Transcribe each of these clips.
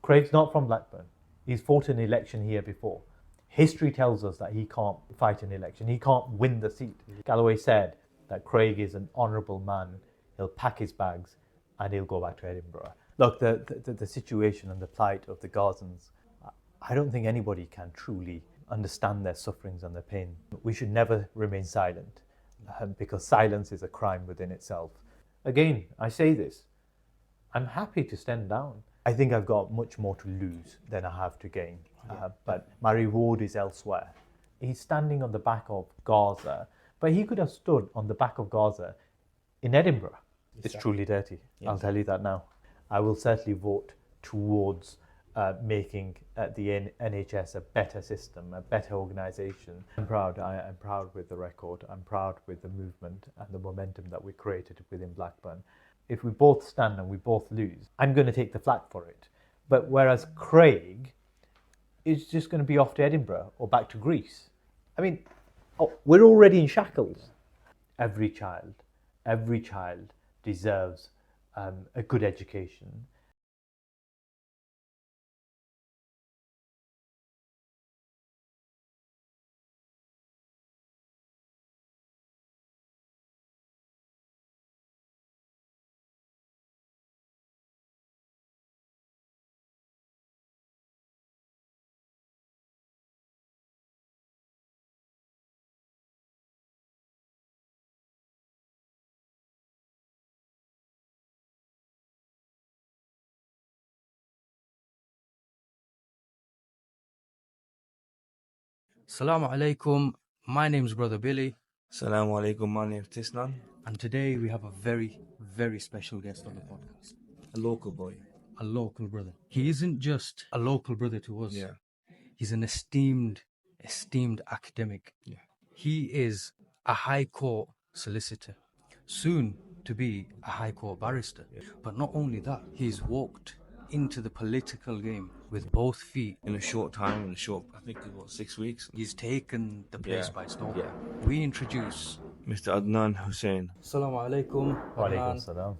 Craig's not from Blackburn. He's fought an election here before. History tells us that he can't fight an election. He can't win the seat. Galloway said that Craig is an honourable man. He'll pack his bags and he'll go back to Edinburgh. Look, the situation and the plight of the Gazans, I don't think anybody can truly understand their sufferings and their pain. We should never remain silent because silence is a crime within itself. Again, I say this, I'm happy to stand down. I think I've got much more to lose than I have to gain, but my reward is elsewhere. He's standing on the back of Gaza, but he could have stood on the back of Gaza in Edinburgh. It's truly dirty, I'll tell you that now. I will certainly vote towards making the NHS a better system, a better organisation. I'm proud. I'm proud with the record. I'm proud with the movement and the momentum that we created within Blackburn. If we both stand and we both lose, I'm going to take the flak for it. But whereas Craig is just going to be off to Edinburgh or back to Greece. I mean, we're already in shackles. Every child deserves a good education. Assalamu alaikum. My name's Brother Billy. Assalamu alaikum, my name is Tisnan. And today we have a very, very special guest on the podcast. A local boy. A local brother. He isn't just a local brother to us. Yeah. He's an esteemed academic. Yeah. He is a High Court solicitor, soon to be a High Court barrister. Yeah. But not only that, he's walked into the political game with both feet. In a short time, I think it was 6 weeks. He's taken the place by storm. Yeah. We introduce Mr. ADNAN HUSSAIN. Assalamu alaikum. Wa alaikum salam.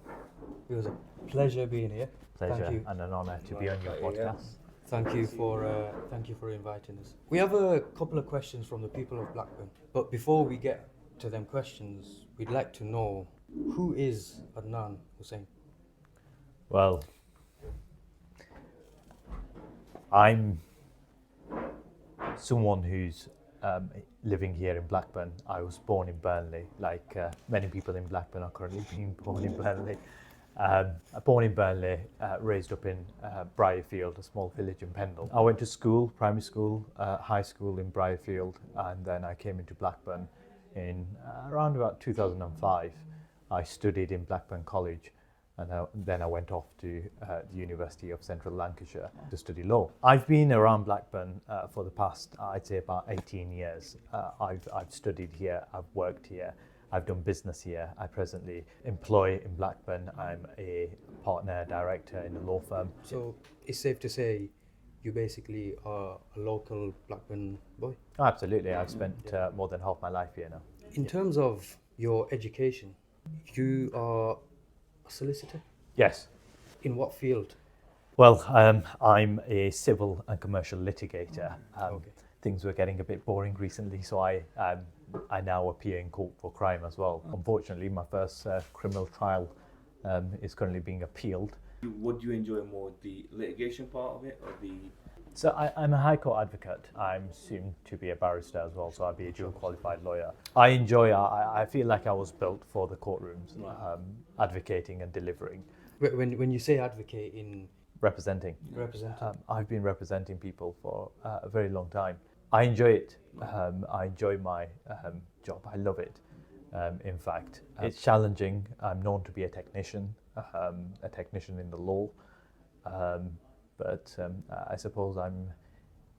It was a pleasure being here. Pleasure Thank you. and an honour to be on your podcast. Thank you for inviting us. We have a couple of questions from the people of Blackburn, but before we get to them questions, we'd like to know, who is ADNAN HUSSAIN? Well, I'm someone who's living here in Blackburn. I was born in Burnley, like many people in Blackburn are currently being born in Burnley. Born in Burnley, raised up in Briarfield, a small village in Pendle. I went to school, primary school, high school in Briarfield, and then I came into Blackburn in around about 2005. I studied in Blackburn College, and then I went off to the University of Central Lancashire to study law. I've been around Blackburn for the past, I'd say, about 18 years. I've studied here, I've worked here, I've done business here. I presently employ in Blackburn. I'm a partner director in a law firm. So it's safe to say you basically are a local Blackburn boy? Absolutely, I've spent more than half my life here now. In terms of your education, you are a solicitor? Yes. In what field? Well, I'm a civil and commercial litigator. Things were getting a bit boring recently, so I now appear in court for crime as well. Unfortunately, my first criminal trial is currently being appealed. What do you enjoy more, the litigation part of it or the... So I'm a High Court advocate. I'm soon to be a barrister as well, so I'll be a dual qualified lawyer. I feel like I was built for the courtrooms, advocating and delivering. When you say advocating... Representing. I've been representing people for a very long time. I enjoy it. I enjoy my job. I love it. In fact, it's challenging. I'm known to be a technician in the law. But I suppose I'm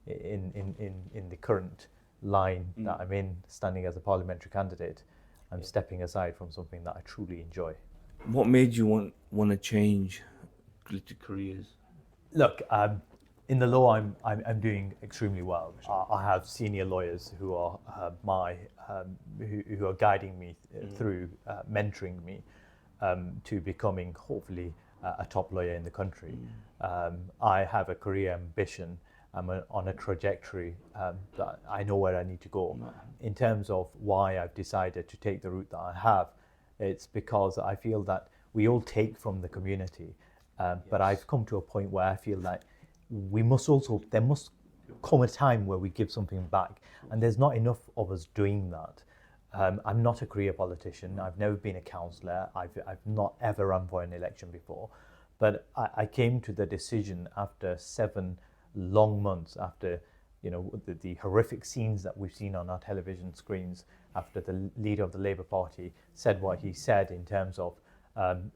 in the current line that I'm in, standing as a parliamentary candidate. I'm stepping aside from something that I truly enjoy. What made you want to change careers? Look, in the law, I'm doing extremely well. I have senior lawyers who are who are guiding me through, mentoring me to becoming hopefully a top lawyer in the country. I have a career ambition. I'm on a trajectory that I know where I need to go. In terms of why I've decided to take the route that I have, it's because I feel that we all take from the community, but I've come to a point where I feel that there must come a time where we give something back, and there's not enough of us doing that. I'm not a career politician. I've never been a councillor. I've not ever run for an election before, but I came to the decision after 7 long months, after the horrific scenes that we've seen on our television screens, after the leader of the Labour Party said what he said in terms of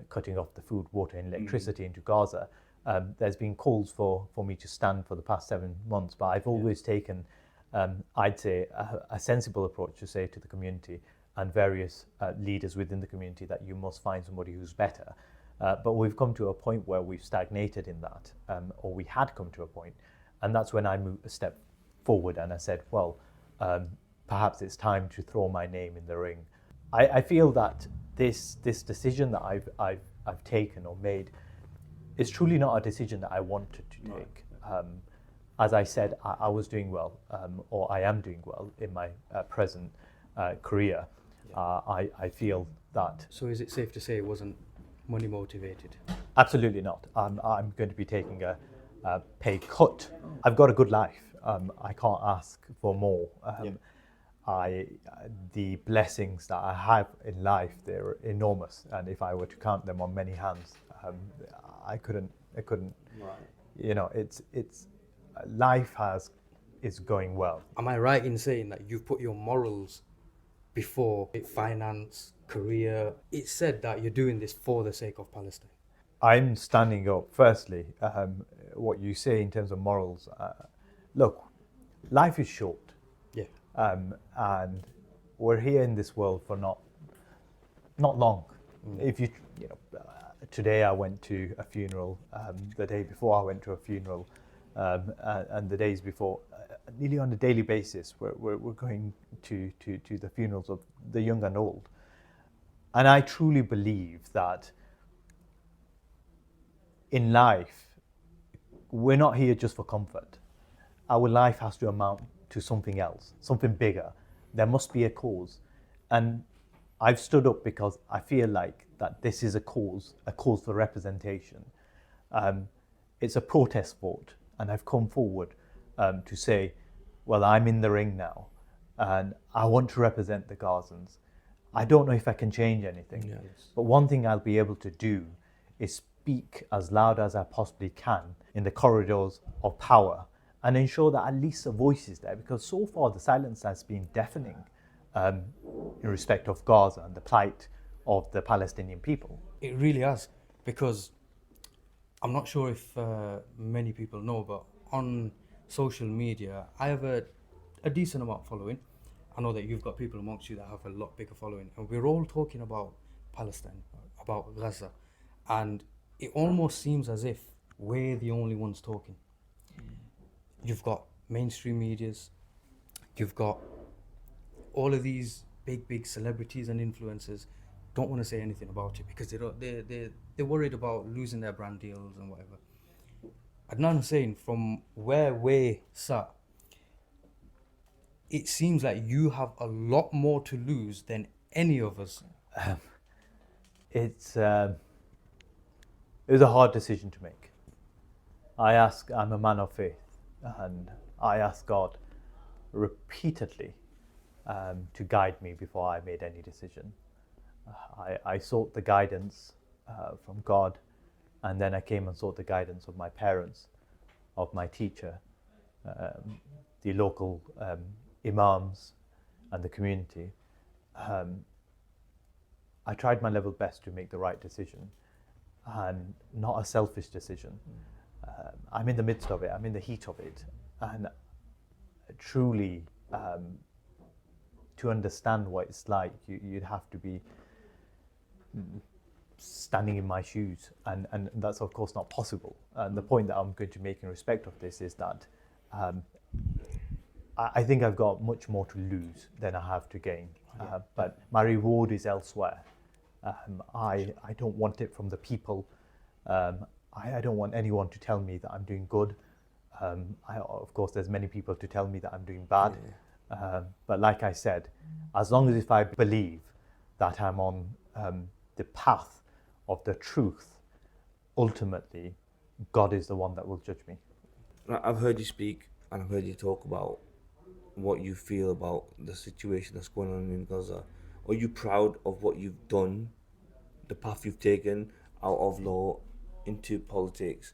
cutting off the food, water and electricity into Gaza. There's been calls for me to stand for the past 7 months, but I've always taken, I'd say, a sensible approach to say to the community and various leaders within the community that you must find somebody who's better. But we've come to a point where we've stagnated in that, or we had come to a point, and that's when I moved a step forward and I said, well, perhaps it's time to throw my name in the ring. I feel that this decision that I've taken or made is truly not a decision that I wanted to take. As I said, I was doing well, or I am doing well in my present career. I feel that. So is it safe to say it wasn't money motivated? Absolutely not. I'm going to be taking a pay cut. I've got a good life. I can't ask for more. The blessings that I have in life, they're enormous, and if I were to count them on many hands, I couldn't. Right. It's life is going well. Am I right in saying that you've put your morals before finance, career? It's said that you're doing this for the sake of Palestine. I'm standing up. Firstly, what you say in terms of morals. Look, life is short. Yeah. And we're here in this world for not long. If today I went to a funeral. The day before I went to a funeral, and the days before, nearly on a daily basis, we're going to the funerals of the young and old. And I truly believe that in life, we're not here just for comfort. Our life has to amount to something else, something bigger. There must be a cause. And I've stood up because I feel like that this is a cause for representation. It's a protest vote, and I've come forward to say, well, I'm in the ring now, and I want to represent the Gazans. I don't know if I can change anything, but one thing I'll be able to do is speak as loud as I possibly can in the corridors of power and ensure that at least a voice is there, because so far the silence has been deafening in respect of Gaza and the plight of the Palestinian people. It really has, because I'm not sure if many people know, but on social media, I have a decent amount following. I know that you've got people amongst you that have a lot bigger following, and we're all talking about Palestine, about Gaza, and it almost seems as if we're the only ones talking. You've got mainstream medias, you've got all of these big celebrities and influencers don't want to say anything about it because they're worried about losing their brand deals and whatever. Adnan Hussain, from where we're sat, it seems like you have a lot more to lose than any of us. It was a hard decision to make. I'm a man of faith, and I asked God repeatedly to guide me before I made any decision. I sought the guidance from God, and then I came and sought the guidance of my parents, of my teacher, the local imams and the community. I tried my level best to make the right decision, and not a selfish decision. I'm in the midst of it, I'm in the heat of it, and truly to understand what it's like, you'd have to be standing in my shoes, and that's of course not possible. And the point that I'm going to make in respect of this is that I think I've got much more to lose than I have to gain, but my reward is elsewhere. I don't want it from the people. I don't want anyone to tell me that I'm doing good. Of course, there's many people to tell me that I'm doing bad. But like I said, as long as if I believe that I'm on the path of the truth, ultimately, God is the one that will judge me. I've heard you speak and I've heard you talk about what you feel about the situation that's going on in Gaza. Are you proud of what you've done, the path you've taken out of law into politics?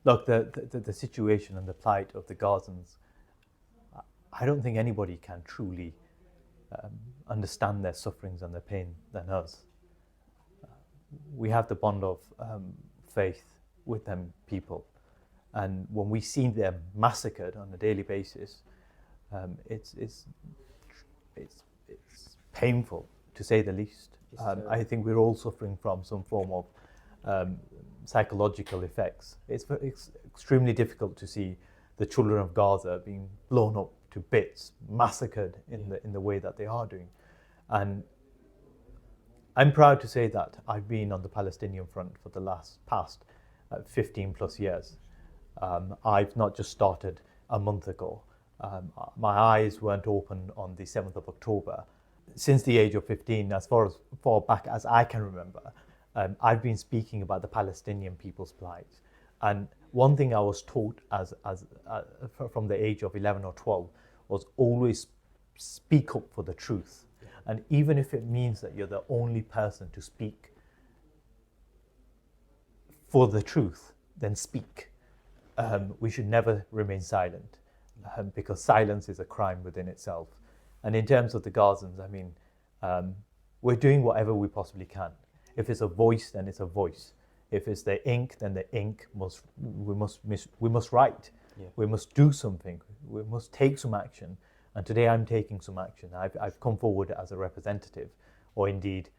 Look, the situation and the plight of the Gazans, I don't think anybody can truly understand their sufferings and their pain than us. We have the bond of faith with them people. And when we see them massacred on a daily basis, it's painful, to say the least. I think we're all suffering from some form of psychological effects. It's extremely difficult to see the children of Gaza being blown up to bits, massacred in the way that they are doing. And I'm proud to say that I've been on the Palestinian front for the past 15 plus years. I've not just started a month ago. My eyes weren't open on the 7th of October. Since the age of 15, as far back as I can remember, I've been speaking about the Palestinian people's plight. And one thing I was taught from the age of 11 or 12 was always speak up for the truth. And even if it means that you're the only person to speak for the truth, then speak. We should never remain silent, because silence is a crime within itself. And in terms of the Gazans, I mean, we're doing whatever we possibly can. If it's a voice, then it's a voice. If it's the ink, then the ink we must write. Yeah. We must do something. We must take some action. And today I'm taking some action. I've come forward as a representative, or indeed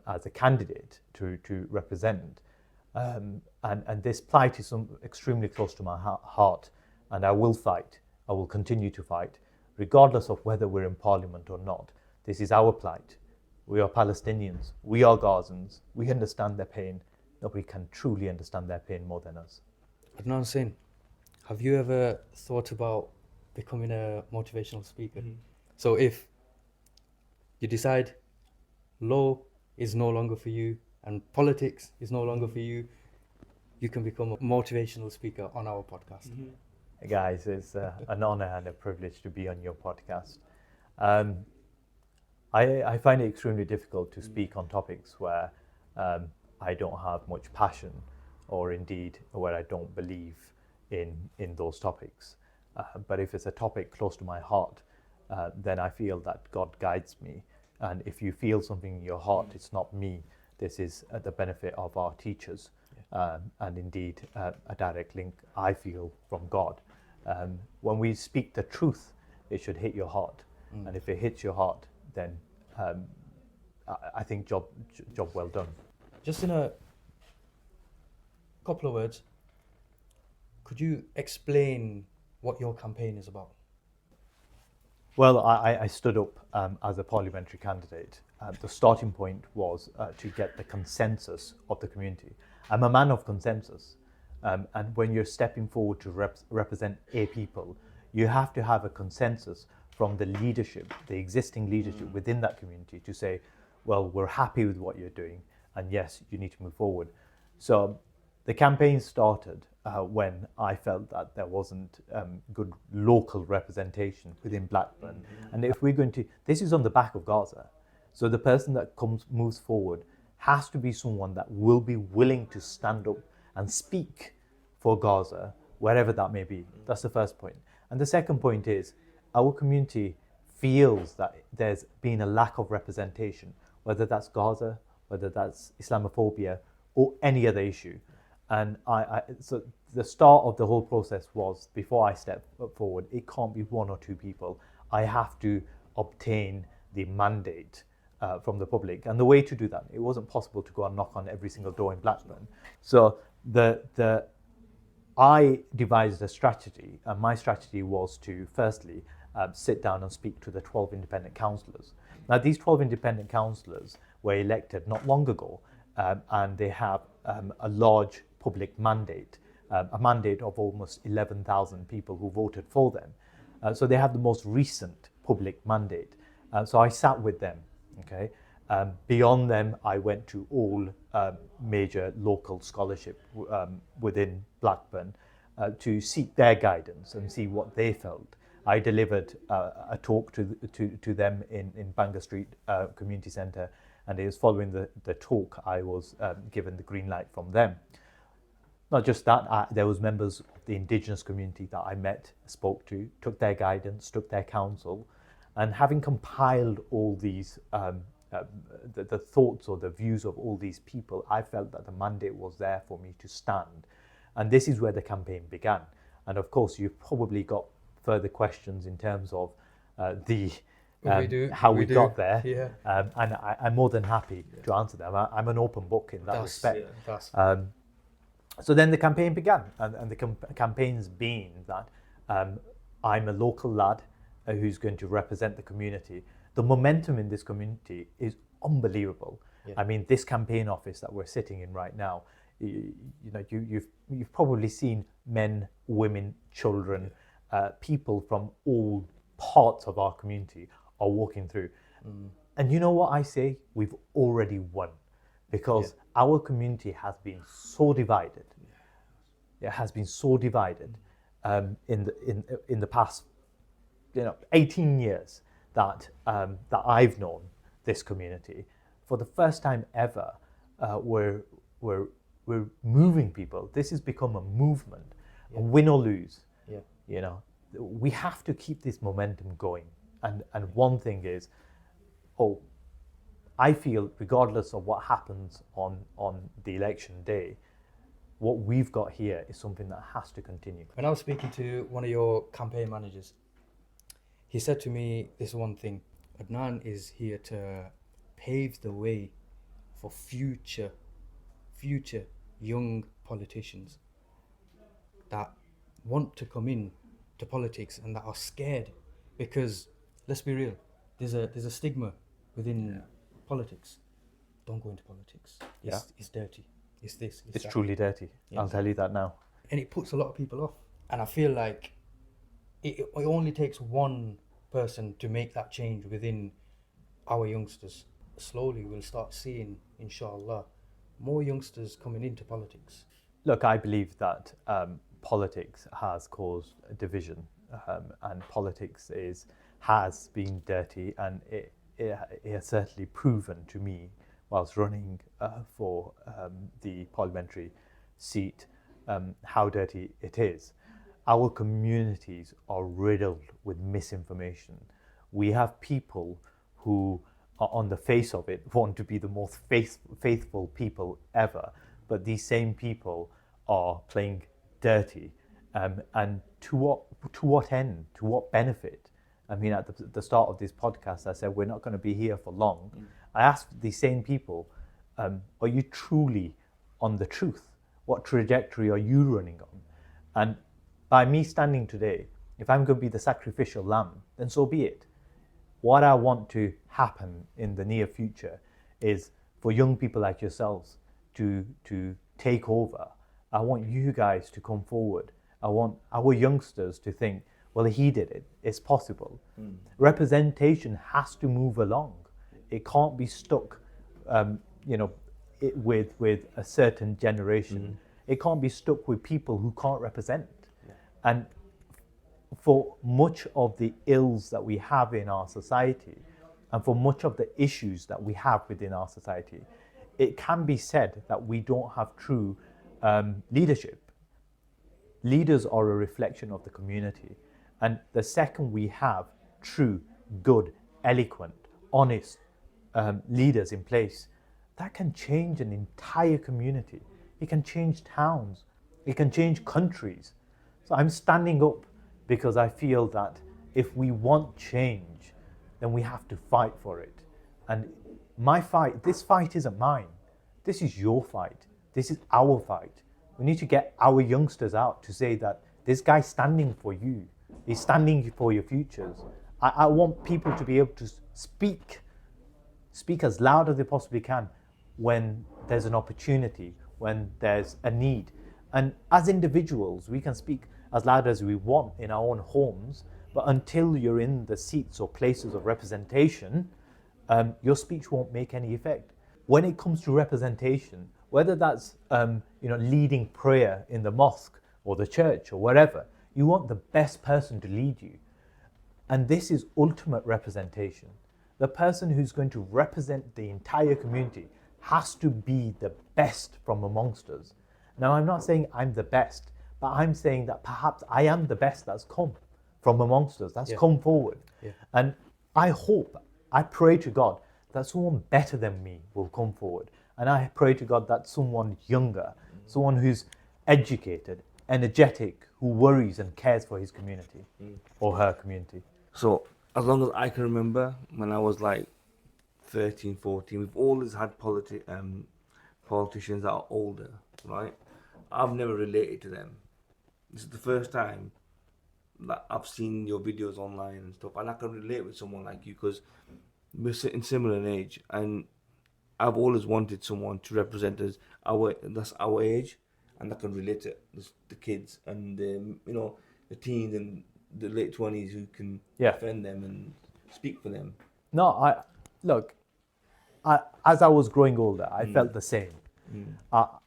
as a candidate to represent. And this plight is extremely close to my heart, and I will fight. I will continue to fight, regardless of whether we're in parliament or not. This is our plight. We are Palestinians. We are Gazans. We understand their pain. Nobody can truly understand their pain more than us. Adnan Hussain, have you ever thought about becoming a motivational speaker? So if you decide law is no longer for you and politics is no longer for you, you can become a motivational speaker on our podcast. Guys, it's an honor and a privilege to be on your podcast. I find it extremely difficult to speak on topics where I don't have much passion, or indeed where I don't believe in those topics. But if it's a topic close to my heart, then I feel that God guides me. And if you feel something in your heart, it's not me. This is the benefit of our teachers, and indeed a direct link, I feel, from God. When we speak the truth, it should hit your heart. And if it hits your heart, then I think job well done. Just in a couple of words, could you explain what your campaign is about? Well, I stood up as a parliamentary candidate. The starting point was to get the consensus of the community. I'm a man of consensus. And when you're stepping forward to represent a people, you have to have a consensus from the leadership, the existing leadership within that community, to say, well, we're happy with what you're doing, and yes, you need to move forward. So the campaign started when I felt that there wasn't good local representation within Blackburn. And if we're going to, this is on the back of Gaza. So the person that moves forward has to be someone that will be willing to stand up and speak for Gaza, wherever that may be. That's the first point. And the second point is, our community feels that there's been a lack of representation, whether that's Gaza, whether that's Islamophobia, or any other issue. And so the start of the whole process was, before I step forward, it can't be one or two people. I have to obtain the mandate from the public. And the way to do that, it wasn't possible to go and knock on every single door in Blackburn. So I devised a strategy, and my strategy was to firstly sit down and speak to the 12 independent councillors. Now, these 12 independent councillors were elected not long ago, and they have a large public mandate, a mandate of almost 11,000 people who voted for them. So they have the most recent public mandate. So I sat with them. Okay. Beyond them, I went to all major local scholarship within Blackburn to seek their guidance and see what they felt. I delivered a talk to them in Bangor Street Community Centre, and it was following the talk I was given the green light from them. Not just that, there was members of the Indigenous community that I met, spoke to, took their guidance, took their counsel, and having compiled all these the thoughts or the views of all these people, I felt that the mandate was there for me to stand. And this is where the campaign began. And of course, you've probably got further questions in terms of how we got there. Yeah. And I'm more than happy to answer them. I'm an open book in that respect. Yeah, so then the campaign began, and the campaign's been that I'm a local lad who's going to represent the community. The momentum in this community is unbelievable. Yeah. I mean, this campaign office that we're sitting in right now, you've probably seen men, women, children, people from all parts of our community are walking through. And you know what I say? We've already won, because our community has been so divided. It has been so divided in the past 18 years that I've known this community. For the first time ever, we're moving people. This has become a movement, and win or lose. We have to keep this momentum going. And one thing is, I feel regardless of what happens on the election day, what we've got here is something that has to continue. When I was speaking to one of your campaign managers, he said to me this one thing: Adnan is here to pave the way for future young politicians that want to come in to politics and that are scared, because let's be real, there's a stigma within politics. Don't go into politics. It's dirty. It's this. It's that. Truly dirty. Yeah. I'll tell you that now. And it puts a lot of people off. And I feel like it only takes one person to make that change within our youngsters. Slowly we'll start seeing, inshallah, more youngsters coming into politics. Look, I believe that politics has caused a division, and politics has been dirty, and it has certainly proven to me whilst running for the parliamentary seat how dirty it is. Our communities are riddled with misinformation. We have people who are on the face of it want to be the most faithful people ever, but these same people are playing dirty. And to what end? To what benefit? I mean, at the start of this podcast, I said we're not going to be here for long. I asked these same people, are you truly on the truth? What trajectory are you running on? And by me standing today, if I'm going to be the sacrificial lamb, then so be it. What I want to happen in the near future is for young people like yourselves to take over. I want you guys to come forward. I want our youngsters to think, well, he did it. It's possible. Representation has to move along. It can't be stuck, with a certain generation. It can't be stuck with people who can't represent. And for much of the ills that we have in our society, and for much of the issues that we have within our society, it can be said that we don't have true leadership. Leaders are a reflection of the community. And the second we have true, good, eloquent, honest leaders in place, that can change an entire community. It can change towns. It can change countries. So I'm standing up because I feel that if we want change, then we have to fight for it. And this fight isn't mine. This is your fight. This is our fight. We need to get our youngsters out to say that this guy's standing for you. He's standing for your futures. I want people to be able to speak as loud as they possibly can when there's an opportunity, when there's a need. And as individuals, we can speak as loud as we want in our own homes, but until you're in the seats or places of representation, your speech won't make any effect. When it comes to representation, whether that's leading prayer in the mosque or the church or wherever, you want the best person to lead you. And this is ultimate representation. The person who's going to represent the entire community has to be the best from amongst us. Now, I'm not saying I'm the best, but I'm saying that perhaps I am the best that's come from amongst us, that's come forward. Yeah. And I pray to God that someone better than me will come forward. And I pray to God that someone younger, someone who's educated, energetic, who worries and cares for his community or her community. So, as long as I can remember, when I was like 13, 14, we've always had politicians that are older, right? I've never related to them. This is the first time that I've seen your videos online and stuff, and I can relate with someone like you because we're in similar in age, and I've always wanted someone to represent us, that's our age, and that can relate to the kids and the teens and the late 20s who can defend them and speak for them. No, as I was growing older, I felt the same.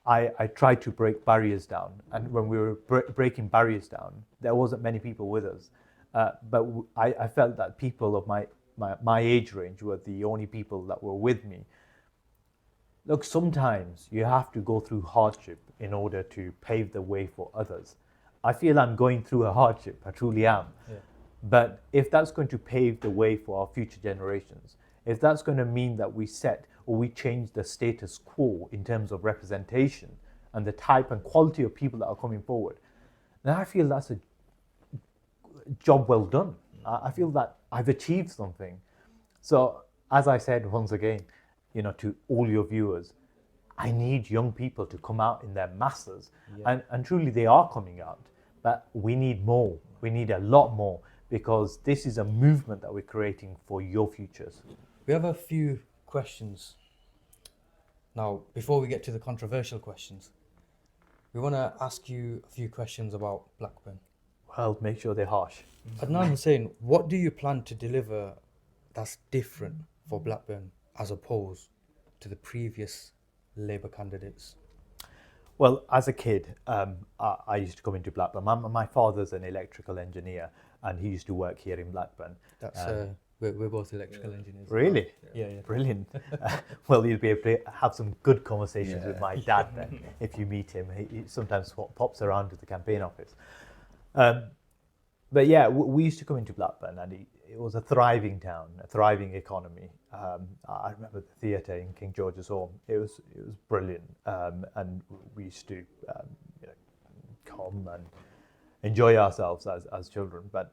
I tried to break barriers down, and when we were breaking barriers down, there wasn't many people with us. But I felt that people of my age range were the only people that were with me. Look, sometimes you have to go through hardship in order to pave the way for others. I feel I'm going through a hardship, I truly am. Yeah. But if that's going to pave the way for our future generations, if that's going to mean that we change the status quo in terms of representation and the type and quality of people that are coming forward, then I feel that's a job well done. I feel that I've achieved something. So, as I said once again, to all your viewers, I need young people to come out in their masses. Yeah. And truly they are coming out, but we need more. We need a lot more, because this is a movement that we're creating for your futures. We have a few questions. Now, before we get to the controversial questions, we want to ask you a few questions about Blackburn. Well, make sure they're harsh. Adnan Hussain, what do you plan to deliver that's different for Blackburn as opposed to the previous Labour candidates? Well, as a kid, I used to come into Blackburn. My father's an electrical engineer, and he used to work here in Blackburn. That's we're both electrical engineers. Really? Yeah. Brilliant. Well, you'll be able to have some good conversations with my dad then, if you meet him. He sometimes pops around to the campaign office. But yeah, we used to come into Blackburn, and it was a thriving town, a thriving economy. I remember the theatre in King George's Home. It was brilliant, and we used to come and enjoy ourselves as children. But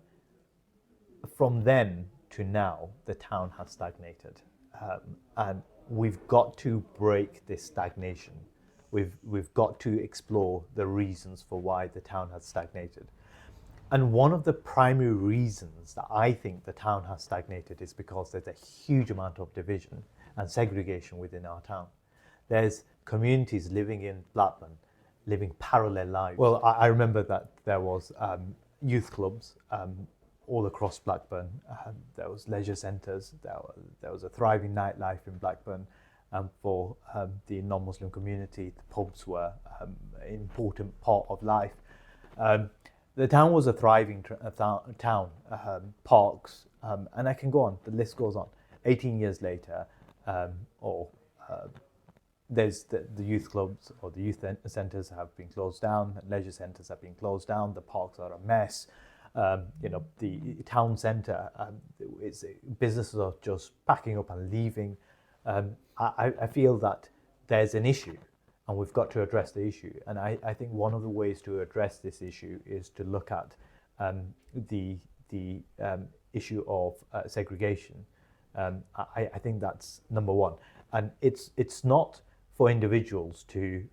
from then to now, the town has stagnated, and we've got to break this stagnation. We've got to explore the reasons for why the town has stagnated. And one of the primary reasons that I think the town has stagnated is because there's a huge amount of division and segregation within our town. There's communities living in Blackburn, living parallel lives. Well, I remember that there was youth clubs all across Blackburn. There was leisure centres. There was a thriving nightlife in Blackburn. For the non-Muslim community, the pubs were an important part of life. The town was a thriving town, parks, and I can go on, the list goes on. 18 years later, there's the youth clubs or the youth centres have been closed down, leisure centres have been closed down, the parks are a mess. The town centre, businesses are just packing up and leaving. I feel that there's an issue, and we've got to address the issue. And I think one of the ways to address this issue is to look at the issue of segregation. I think that's number one. And it's not for individuals to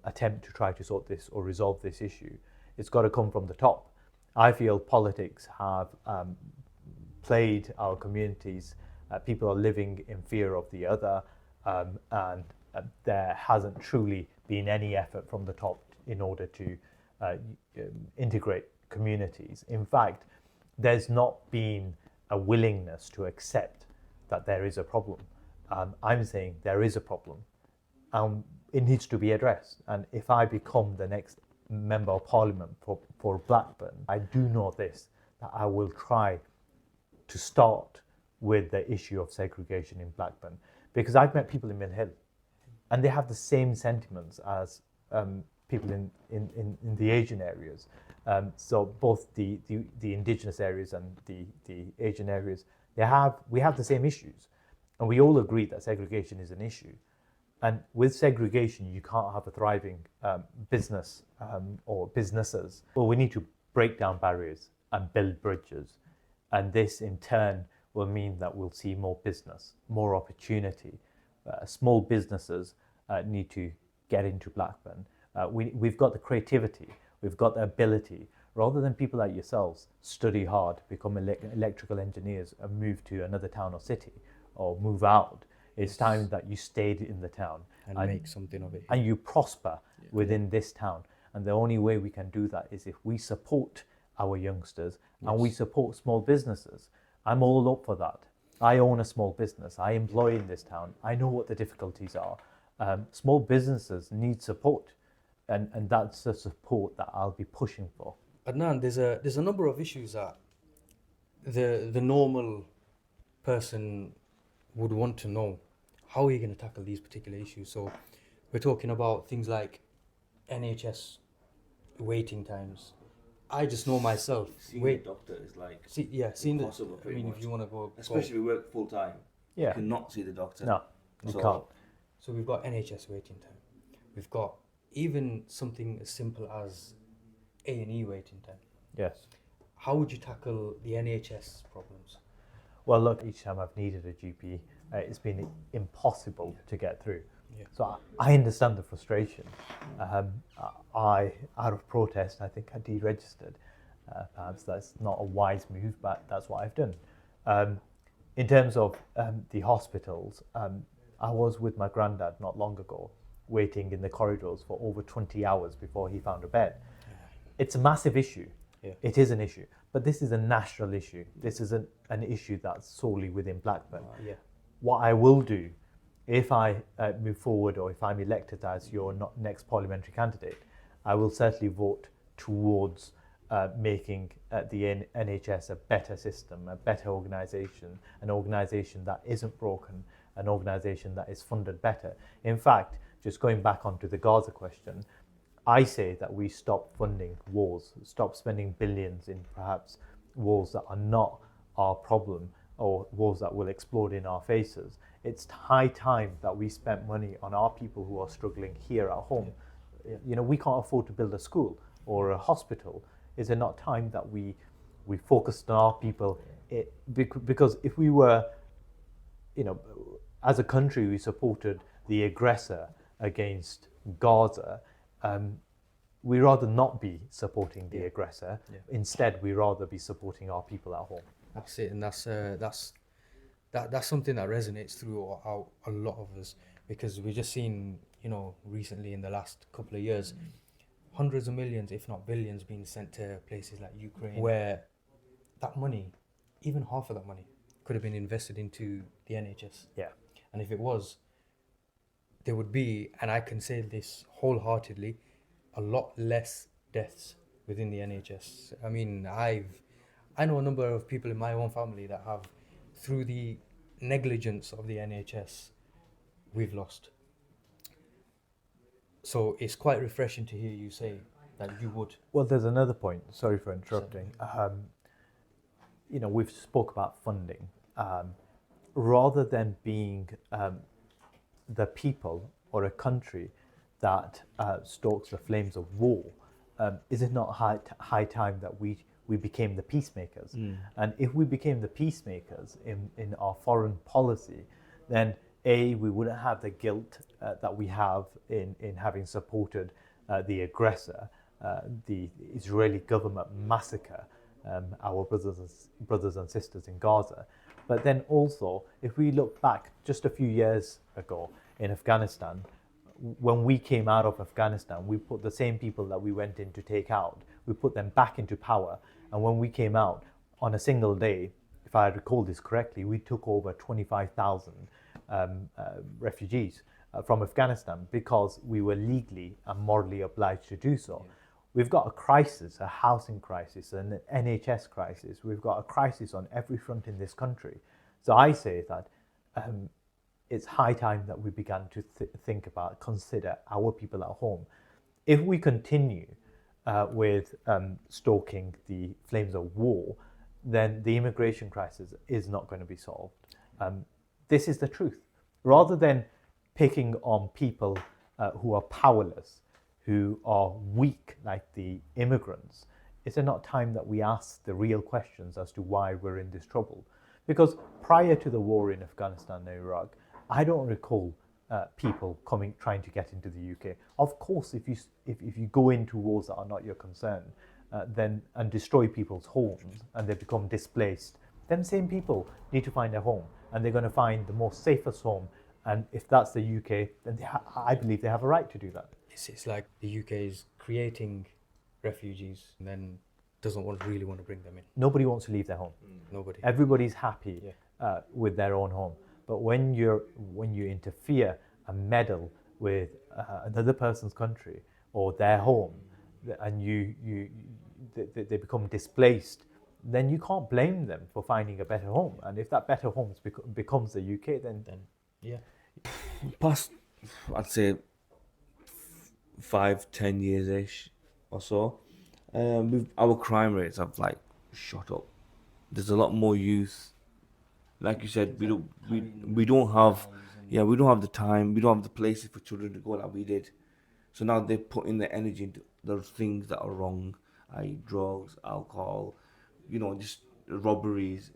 attempt to try to sort this or resolve this issue. It's got to come from the top. I feel politics have played our communities. People are living in fear of the other, and there hasn't truly been any effort from the top in order to integrate communities. In fact, there's not been a willingness to accept that there is a problem. I'm saying there is a problem. It needs to be addressed. And if I become the next Member of Parliament for Blackburn, I do know this, that I will try to start with the issue of segregation in Blackburn, because I've met people in Mill Hill and they have the same sentiments as people in the Asian areas. So both the indigenous areas and the Asian areas, we have the same issues, and we all agree that segregation is an issue. And with segregation, you can't have a thriving business or businesses. Well, we need to break down barriers and build bridges. And this in turn will mean that we'll see more business, more opportunity. Small businesses need to get into Blackburn. We've got the creativity, we've got the ability. Rather than people like yourselves study hard, become electrical engineers and move to another town or city or move out, it's time that you stayed in the town and make something of it. And you prosper within this town. And the only way we can do that is if we support our youngsters and we support small businesses. I'm all up for that. I own a small business. I employ in this town. I know what the difficulties are. Small businesses need support, and that's the support that I'll be pushing for. Adnan, there's a number of issues that the normal person would want to know. How are you going to tackle these particular issues? So we're talking about things like NHS waiting times. I just know myself. Seeing a doctor is like seeing impossible. I mean, if you want to go, especially if we work full time, you cannot see the doctor. No, you can't. So we've got NHS waiting time. We've got even something as simple as A&E waiting time. Yes. How would you tackle the NHS problems? Well, look, each time I've needed a GP, it's been impossible to get through. Yeah. So I understand the frustration. Out of protest, I think I deregistered. Perhaps that's not a wise move, but that's what I've done. In terms of the hospitals, I was with my granddad not long ago, waiting in the corridors for over 20 hours before he found a bed. It's a massive issue. Yeah. It is an issue, but this is a national issue. This isn't an issue that's solely within Blackburn. What I will do, if I move forward or if I'm elected as your next parliamentary candidate, I will certainly vote towards making the NHS a better system, a better organisation, an organisation that isn't broken, an organisation that is funded better. In fact, just going back onto the Gaza question, I say that we stop funding wars, stop spending billions in perhaps wars that are not our problem or wars that will explode in our faces. It's high time that we spent money on our people who are struggling here at home. You know, we can't afford to build a school or a hospital. Is it not time that we focused on our people? Because if we were, you know, as a country, we supported the aggressor against Gaza, we rather not be supporting the aggressor. Instead, we rather be supporting our people at home. That's it, and that's something that resonates throughout a lot of us, because we've just seen, you know, recently in the last couple of years, hundreds of millions, if not billions, being sent to places like Ukraine, where that money, even half of that money, could have been invested into the NHS. Yeah. And if it was, there would be, and I can say this wholeheartedly, a lot less deaths within the NHS. I mean, I know a number of people in my own family that have, through the negligence of the NHS, we've lost. So it's quite refreshing to hear you say that you would. Well, there's another point. Sorry for interrupting. You know, we've spoke about funding. Rather than being the people or a country that stokes the flames of war, is it not high time that we became the peacemakers? And if we became the peacemakers in our foreign policy, then we wouldn't have the guilt that we have in having supported the aggressor, the Israeli government massacre our brothers and sisters in Gaza. But then also, if we look back just a few years ago in Afghanistan, when we came out of Afghanistan, we put the same people that we went in to take out, we put them back into power. And when we came out on a single day, if I recall this correctly, we took over 25,000 refugees from Afghanistan because we were legally and morally obliged to do so. Yeah. We've got a crisis, a housing crisis, an NHS crisis. We've got a crisis on every front in this country. So I say that it's high time that we began to think about, consider our people at home. If we continue with stoking the flames of war, then the immigration crisis is not going to be solved. This is the truth. Rather than picking on people who are powerless, who are weak, like the immigrants, is it not time that we ask the real questions as to why we're in this trouble? Because prior to the war in Afghanistan and Iraq, I don't recall people trying to get into the UK. Of course, if you go into wars that are not your concern, and destroy people's homes and they become displaced, then same people need to find a home, and they're going to find the most safest home. And if that's the UK, then I believe they have a right to do that. It's like the UK is creating refugees and then doesn't really want to bring them in. Nobody wants to leave their home. Nobody. Everybody's happy with their own home. But when you interfere and meddle with another person's country or their home, and they become displaced, then you can't blame them for finding a better home. And if that better home becomes the UK, then yeah. Past, I'd say 5-10 years-ish or so, our crime rates have like shot up. There's a lot more youth. Like you said, we don't have the time, we don't have the places for children to go like we did. So now they're putting their energy into the things that are wrong, i.e. drugs, alcohol, just robberies.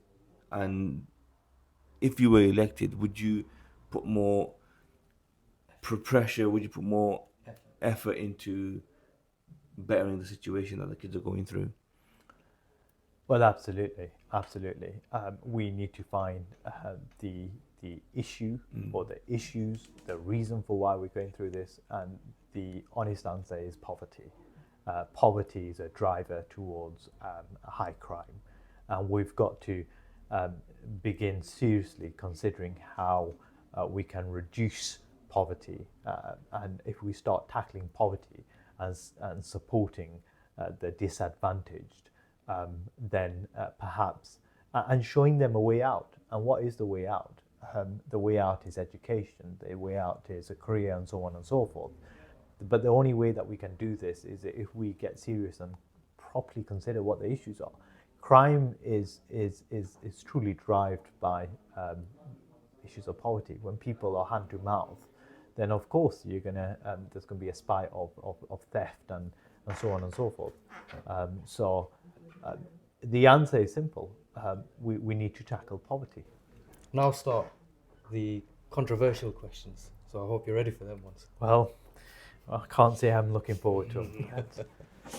And if you were elected, would you put more pressure, would you put more effort into bettering the situation that the kids are going through? Well, absolutely. We need to find the issue or the issues, the reason for why we're going through this, and the honest answer is poverty. Poverty is a driver towards high crime, and we've got to begin seriously considering how we can reduce poverty, and if we start tackling poverty and supporting the disadvantaged, then perhaps, and showing them a way out. And what is the way out? The way out is education, the way out is a career, and so on and so forth. But the only way that we can do this is if we get serious and properly consider what the issues are. Crime is truly driven by issues of poverty. When people are hand to mouth, then of course there's gonna be a spike of theft and so on and so forth. The answer is simple. We need to tackle poverty. Now start the controversial questions. So I hope you're ready for them ones. Well, I can't say I'm looking forward to them.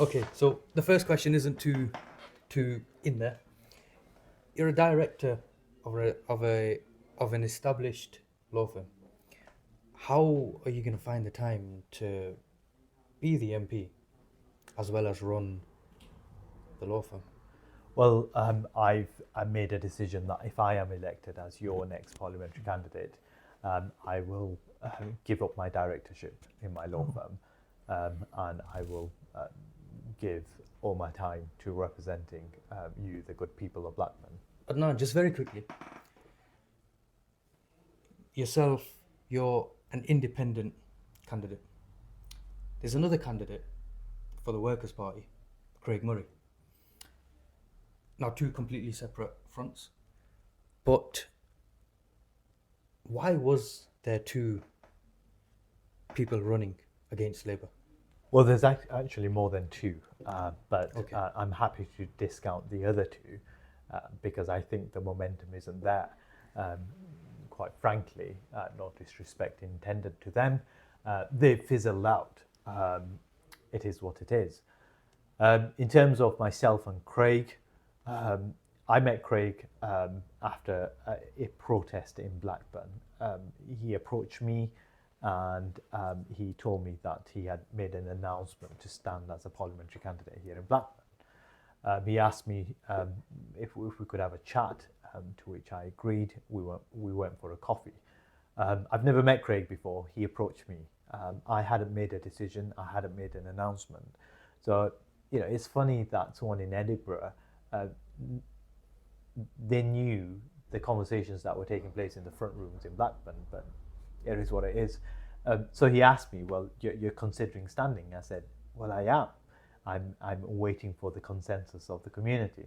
Okay, so the first question isn't too in there. You're a director of an established law firm. How are you going to find the time to be the MP as well as run the law firm? Well, I made a decision that if I am elected as your next parliamentary candidate, I will give up my directorship in my law firm, and I will give all my time to representing you, the good people of Blackburn. Adnan, just very quickly. Yourself, you're an independent candidate. There's another candidate for the Workers' Party, Craig Murray. Now, two completely separate fronts. But why was there two people running against Labour? Well, there's actually more than two, but Okay. I'm happy to discount the other two because I think the momentum isn't there. Quite frankly, no disrespect intended to them, they fizzled out. It is what it is. In terms of myself and Craig, I met Craig after a protest in Blackburn. He approached me and he told me that he had made an announcement to stand as a parliamentary candidate here in Blackburn. He asked me if we could have a chat, to which I agreed. We went for a coffee. I've never met Craig before. He approached me. I hadn't made a decision. I hadn't made an announcement. So, it's funny that someone in Edinburgh, they knew the conversations that were taking place in the front rooms in Blackburn, but it is what it is. So he asked me, well, you're considering standing? I said, well, I am. I'm waiting for the consensus of the community.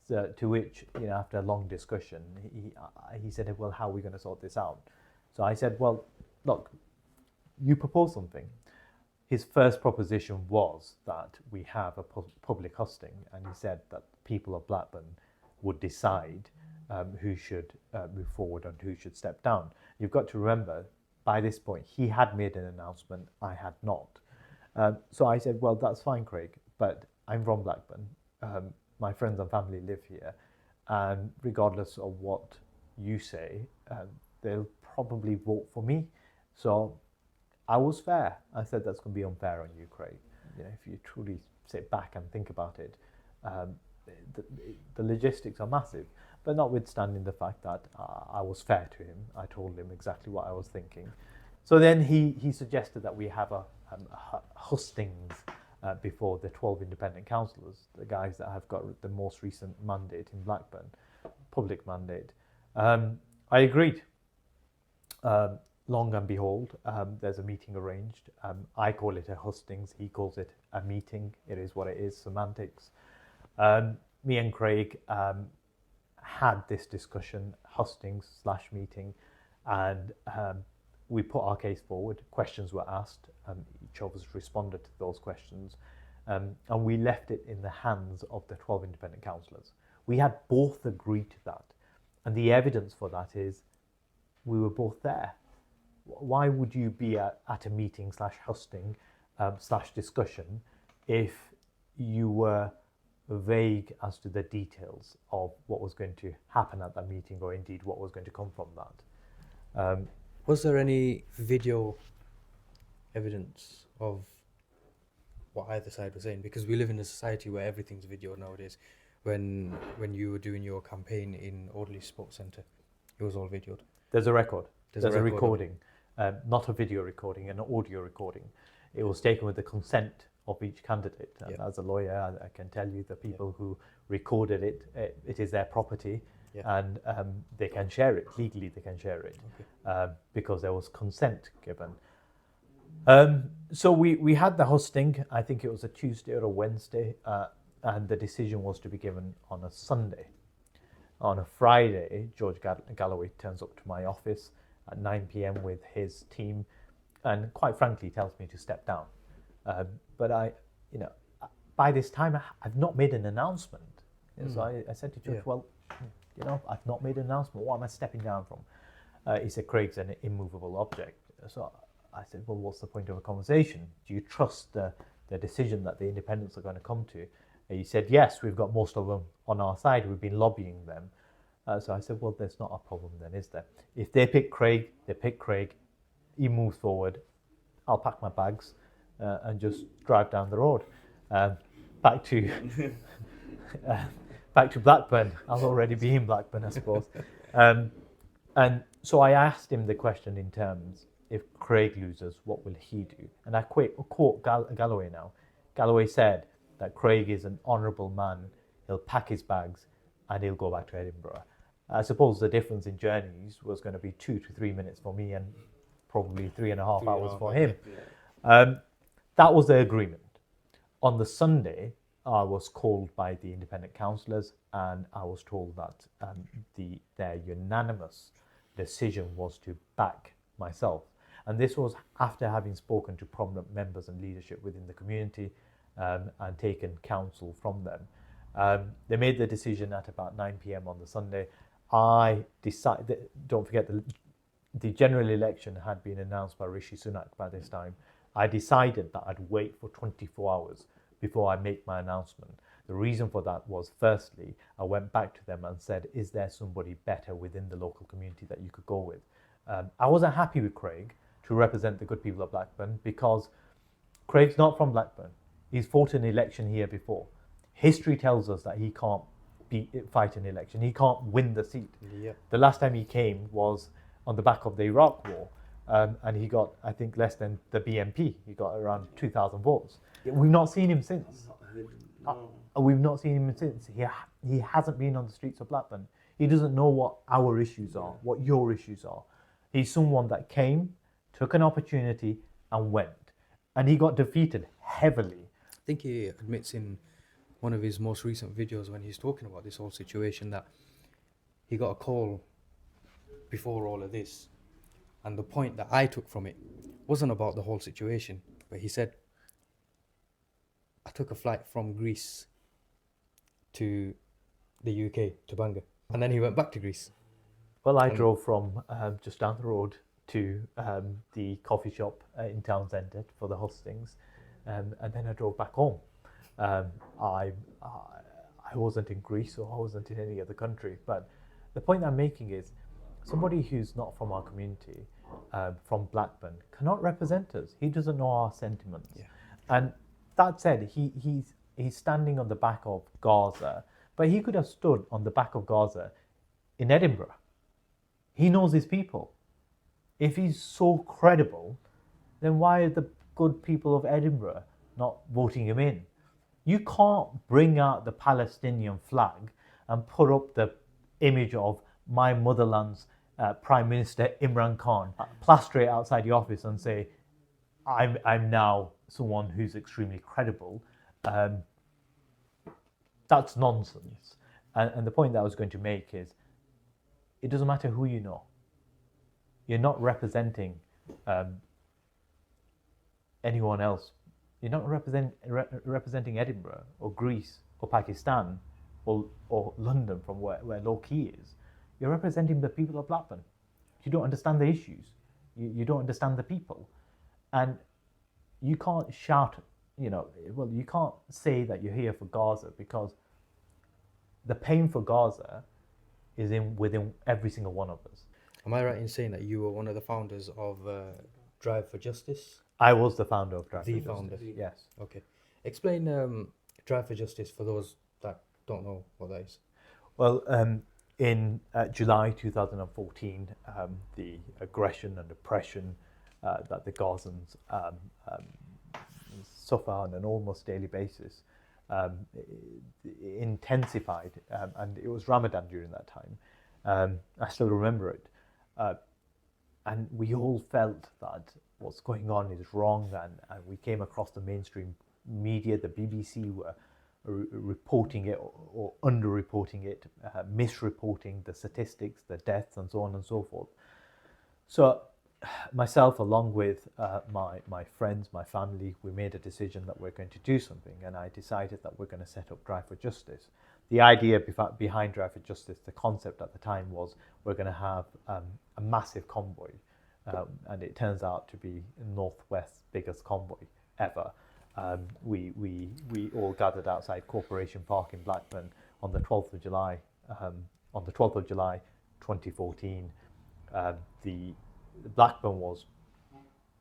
So to which, after a long discussion, he said, well, how are we going to sort this out? So I said, well, look, you propose something. His first proposition was that we have a public hosting, and he said that people of Blackburn would decide who should move forward and who should step down. You've got to remember, by this point, he had made an announcement, I had not. So I said, well, that's fine, Craig, but I'm from Blackburn. My friends and family live here, and regardless of what you say, they'll probably vote for me. So I was fair. I said, that's going to be unfair on you, Craig. If you truly sit back and think about it, the logistics are massive. But notwithstanding the fact that I was fair to him, I told him exactly what I was thinking. So then he suggested that we have a hustings before the 12 independent councillors, the guys that have got the most recent mandate in Blackburn, public mandate. I agreed. Long and behold, there's a meeting arranged. I call it a hustings, he calls it a meeting. It is what it is, semantics. Me and Craig had this discussion, hustings/meeting, and we put our case forward. Questions were asked, each of us responded to those questions, and we left it in the hands of the 12 independent councillors. We had both agreed to that, and the evidence for that is we were both there. Why would you be at a meeting/husting /discussion if you were vague as to the details of what was going to happen at that meeting, or indeed what was going to come from that? Was there any video evidence of what either side was saying? Because we live in a society where everything's video nowadays. When you were doing your campaign in Audley Sports Centre, it was all videoed. There's a record. There's a record recording, not a video recording, an audio recording. It was taken with the consent of each candidate. And as a lawyer, I can tell you the people who recorded it, it is their property, and they can share it. Legally, they can share it because there was consent given. So we had the hosting. I think it was a Tuesday or a Wednesday, and the decision was to be given on a Sunday. On a Friday, George Galloway turns up to my office at 9 p.m. with his team, and quite frankly tells me to step down. But by this time, I've not made an announcement. So I said to George, well, I've not made an announcement. What am I stepping down from? He said, Craig's an immovable object. So I said, well, what's the point of a conversation? Do you trust the decision that the independents are going to come to? And he said, yes, we've got most of them on our side. We've been lobbying them. So I said, well, there's not a problem then, is there? If they pick Craig, they pick Craig. He moves forward. I'll pack my bags and just drive down the road. Back to Blackburn. I'll already be in Blackburn, I suppose. And so I asked him the question in terms, if Craig loses, what will he do? And I quote Galloway now. Galloway said that Craig is an honourable man. He'll pack his bags and he'll go back to Edinburgh. I suppose the difference in journeys was going to be 2 to 3 minutes for me and probably 3.5 hours for him. That was the agreement. On the Sunday, I was called by the independent councillors and I was told that their unanimous decision was to back myself. And this was after having spoken to prominent members and leadership within the community and taken counsel from them. They made the decision at about 9 p.m. on the Sunday. I decided, don't forget, the general election had been announced by Rishi Sunak by this time. I decided that I'd wait for 24 hours before I make my announcement. The reason for that was, firstly, I went back to them and said, is there somebody better within the local community that you could go with? I wasn't happy with Craig, to represent the good people of Blackburn, because Craig's not from Blackburn. He's fought an election here before. History tells us that he can't fight an election. He can't win the seat. Yeah. The last time he came was on the back of the Iraq War, and he got, I think, less than the BNP. He got around 2,000 votes. We've not seen him since. We've not seen him since. He hasn't been on the streets of Blackburn. He doesn't know what our issues are, what your issues are. He's someone that came, took an opportunity, and went. And he got defeated heavily. I think he admits in one of his most recent videos when he's talking about this whole situation that he got a call before all of this, and the point that I took from it wasn't about the whole situation, but he said, I took a flight from Greece to the UK, to Bangor, and then he went back to Greece. Well, I drove from just down the road to the coffee shop in Townsend for the hustings, and then I drove back home. I wasn't in Greece, or I wasn't in any other country, but the point I'm making is somebody who's not from our community, from Blackburn, cannot represent us. He doesn't know our sentiments. Yeah. And that said, he's standing on the back of Gaza, but he could have stood on the back of Gaza in Edinburgh. He knows his people. If he's so credible, then why are the good people of Edinburgh not voting him in? You can't bring out the Palestinian flag and put up the image of my motherland's Prime Minister Imran Khan, plaster it outside the office and say, I'm now someone who's extremely credible. That's nonsense. And the point that I was going to make is, it doesn't matter who you know. You're not representing anyone else. You're not representing Edinburgh or Greece or Pakistan or London, from where Low Key is. You're representing the people of Blackburn. You don't understand the issues. You don't understand the people. And you can't shout, you can't say that you're here for Gaza, because the pain for Gaza is within every single one of us. Am I right in saying that you were one of the founders of Drive for Justice? I was the founder of Drive The for founder. Justice. Yes. Okay. Explain Drive for Justice for those that don't know what that is. Well, in July 2014, the aggression and oppression that the Gazans suffer on an almost daily basis intensified, and it was Ramadan during that time. I still remember it. And we all felt that what's going on is wrong, and we came across the mainstream media. The BBC were reporting it or underreporting it, misreporting the statistics, the deaths, and so on and so forth. So myself, along with my friends, my family, we made a decision that we're going to do something, and I decided that we're going to set up Drive for Justice. The idea behind Drive for Justice, the concept at the time, was we're going to have a massive convoy, and it turns out to be Northwest's biggest convoy ever. We all gathered outside Corporation Park in Blackburn on the 12th of July. On the 12th of July, 2014, the Blackburn was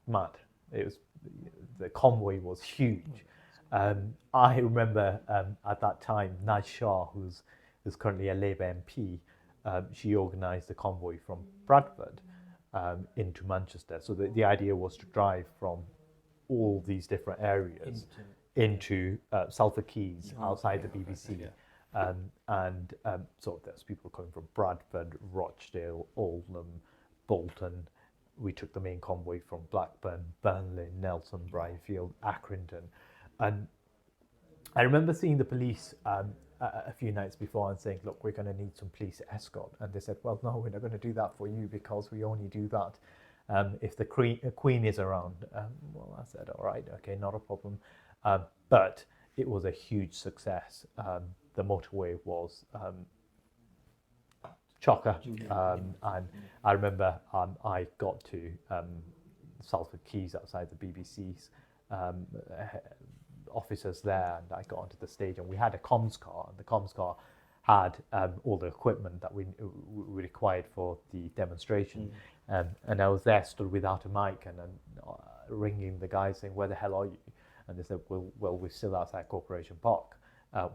mad. The convoy was huge. I remember at that time, Naj Shah, who's currently a Labour MP, she organised the convoy from Bradford into Manchester. So the idea was to drive from all these different areas into Salford Quays, outside the BBC. So there's people coming from Bradford, Rochdale, Oldham, Bolton. We took the main convoy from Blackburn, Burnley, Nelson, Briarfield, Accrington. And I remember seeing the police a few nights before and saying, look, we're going to need some police escort. And they said, well, no, we're not going to do that for you, because we only do that if the Queen is around. Well, I said, all right, okay, not a problem. But it was a huge success. The motorway was chocker. And I remember I got to Salford Quays outside the BBC's officers there, and I got onto the stage, and we had a comms car, and the comms car had all the equipment that we required for the demonstration. And I was there, stood without a mic, and then ringing the guys saying, "Where the hell are you?" And they said, "Well, we're still outside Corporation Park.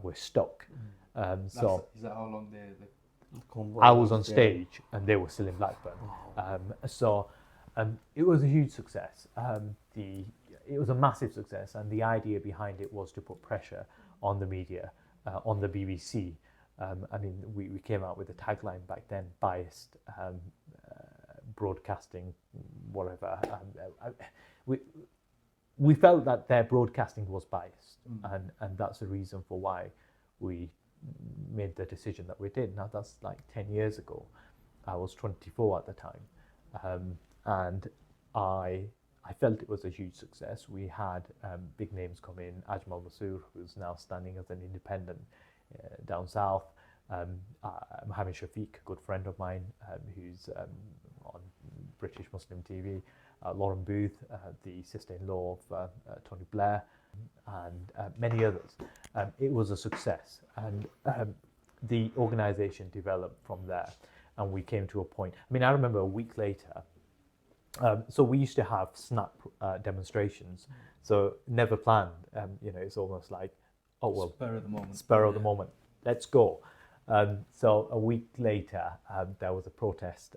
We're stuck." So Is that how long the I was on stage and they were still in Blackburn. It was a huge success. It was a massive success, and the idea behind it was to put pressure on the media, on the BBC. I mean, we came out with a tagline back then: biased broadcasting, whatever. We felt that their broadcasting was biased, and that's the reason for why we made the decision that we did. Now that's like 10 years ago. I was 24 at the time, and I felt it was a huge success. We had big names come in: Ajmal Masoor, who's now standing as an independent down south. Mohammed Shafiq, a good friend of mine, who's on British Muslim TV. Lauren Booth, the sister-in-law of Tony Blair, and many others. It was a success, and the organisation developed from there, and we came to a point. I mean, I remember a week later. So we used to have snap demonstrations, so never planned. It's almost like, oh well, spur of the moment. Spur of the moment. Let's go. So a week later, there was a protest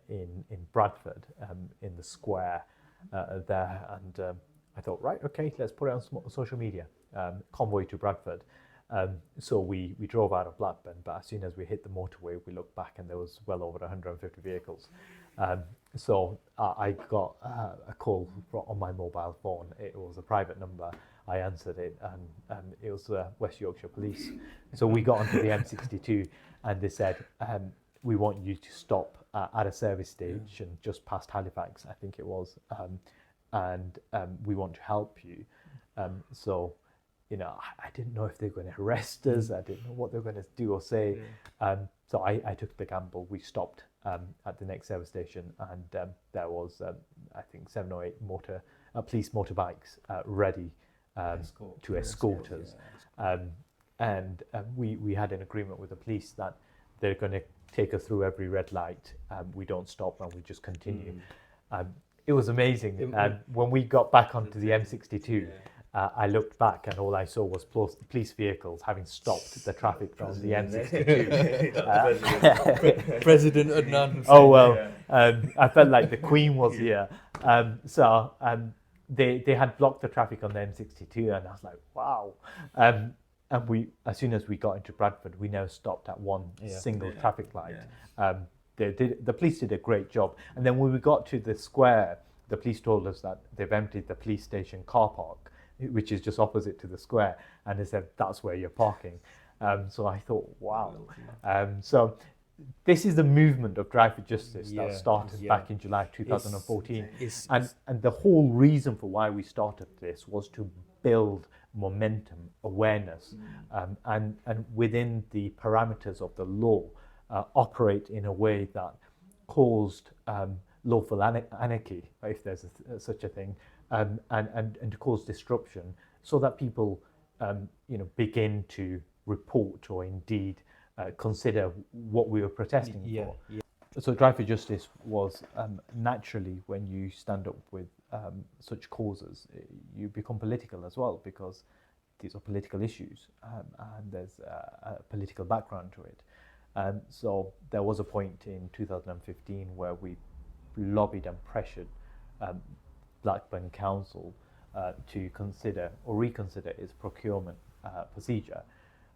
in Bradford, in the square there, and I thought, right, okay, let's put it on social media. Convoy to Bradford. So we drove out of Blackburn, but as soon as we hit the motorway, we looked back and there was well over 150 vehicles. So I got a call on my mobile phone. It was a private number. I answered it, and it was West Yorkshire Police. So we got onto the M62, and they said, "We want you to stop at a service station just past Halifax, I think it was, and we want to help you." So, I didn't know if they were going to arrest us. I didn't know what they were going to do or say. So I took the gamble. We stopped at the next service station, and there was, I think, 7 or 8 police motorbikes ready to escort us. And we had an agreement with the police that they're going to take us through every red light. We don't stop, and we just continue. It was amazing. When we got back onto the M62, I looked back and all I saw was police vehicles having stopped the traffic from the M62. President Adnan Hussain. Oh well, I felt like the Queen was here. So they had blocked the traffic on the M62, and I was like, wow. And we, as soon as we got into Bradford, we now stopped at one single traffic light. The police did a great job. And then when we got to the square, the police told us that they've emptied the police station car park, which is just opposite to the square, and they said that's where you're parking. So I thought, wow. So this is the movement of Drive for Justice that started back in July 2014. And the whole reason for why we started this was to build momentum, awareness, and within the parameters of the law, operate in a way that caused lawful anarchy, if there's such a thing, and to cause disruption, so that people begin to report or indeed consider what we were protesting for. So Drive for Justice was naturally, when you stand up with such causes, you become political as well, because these are political issues, and there's a political background to it. So there was a point in 2015 where we lobbied and pressured Blackburn Council to consider or reconsider its procurement procedure.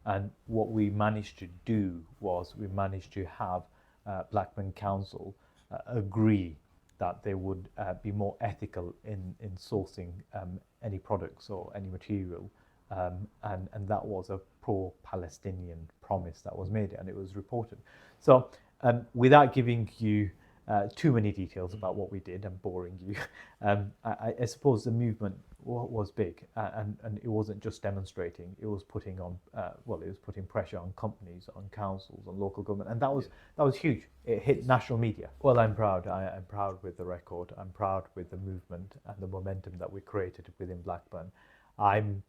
And what we managed to do was we managed to have Blackburn Council agree that they would be more ethical in sourcing any products or any material. And that was a pro-Palestinian promise that was made, and it was reported. So without giving you too many details about what we did and boring you, I suppose the movement was big, and it wasn't just demonstrating. It was putting on, it was putting pressure on companies, on councils, on local government, and that was huge. It hit national media. Well, I'm proud. I'm proud with the record. I'm proud with the movement and the momentum that we created within Blackburn. I'm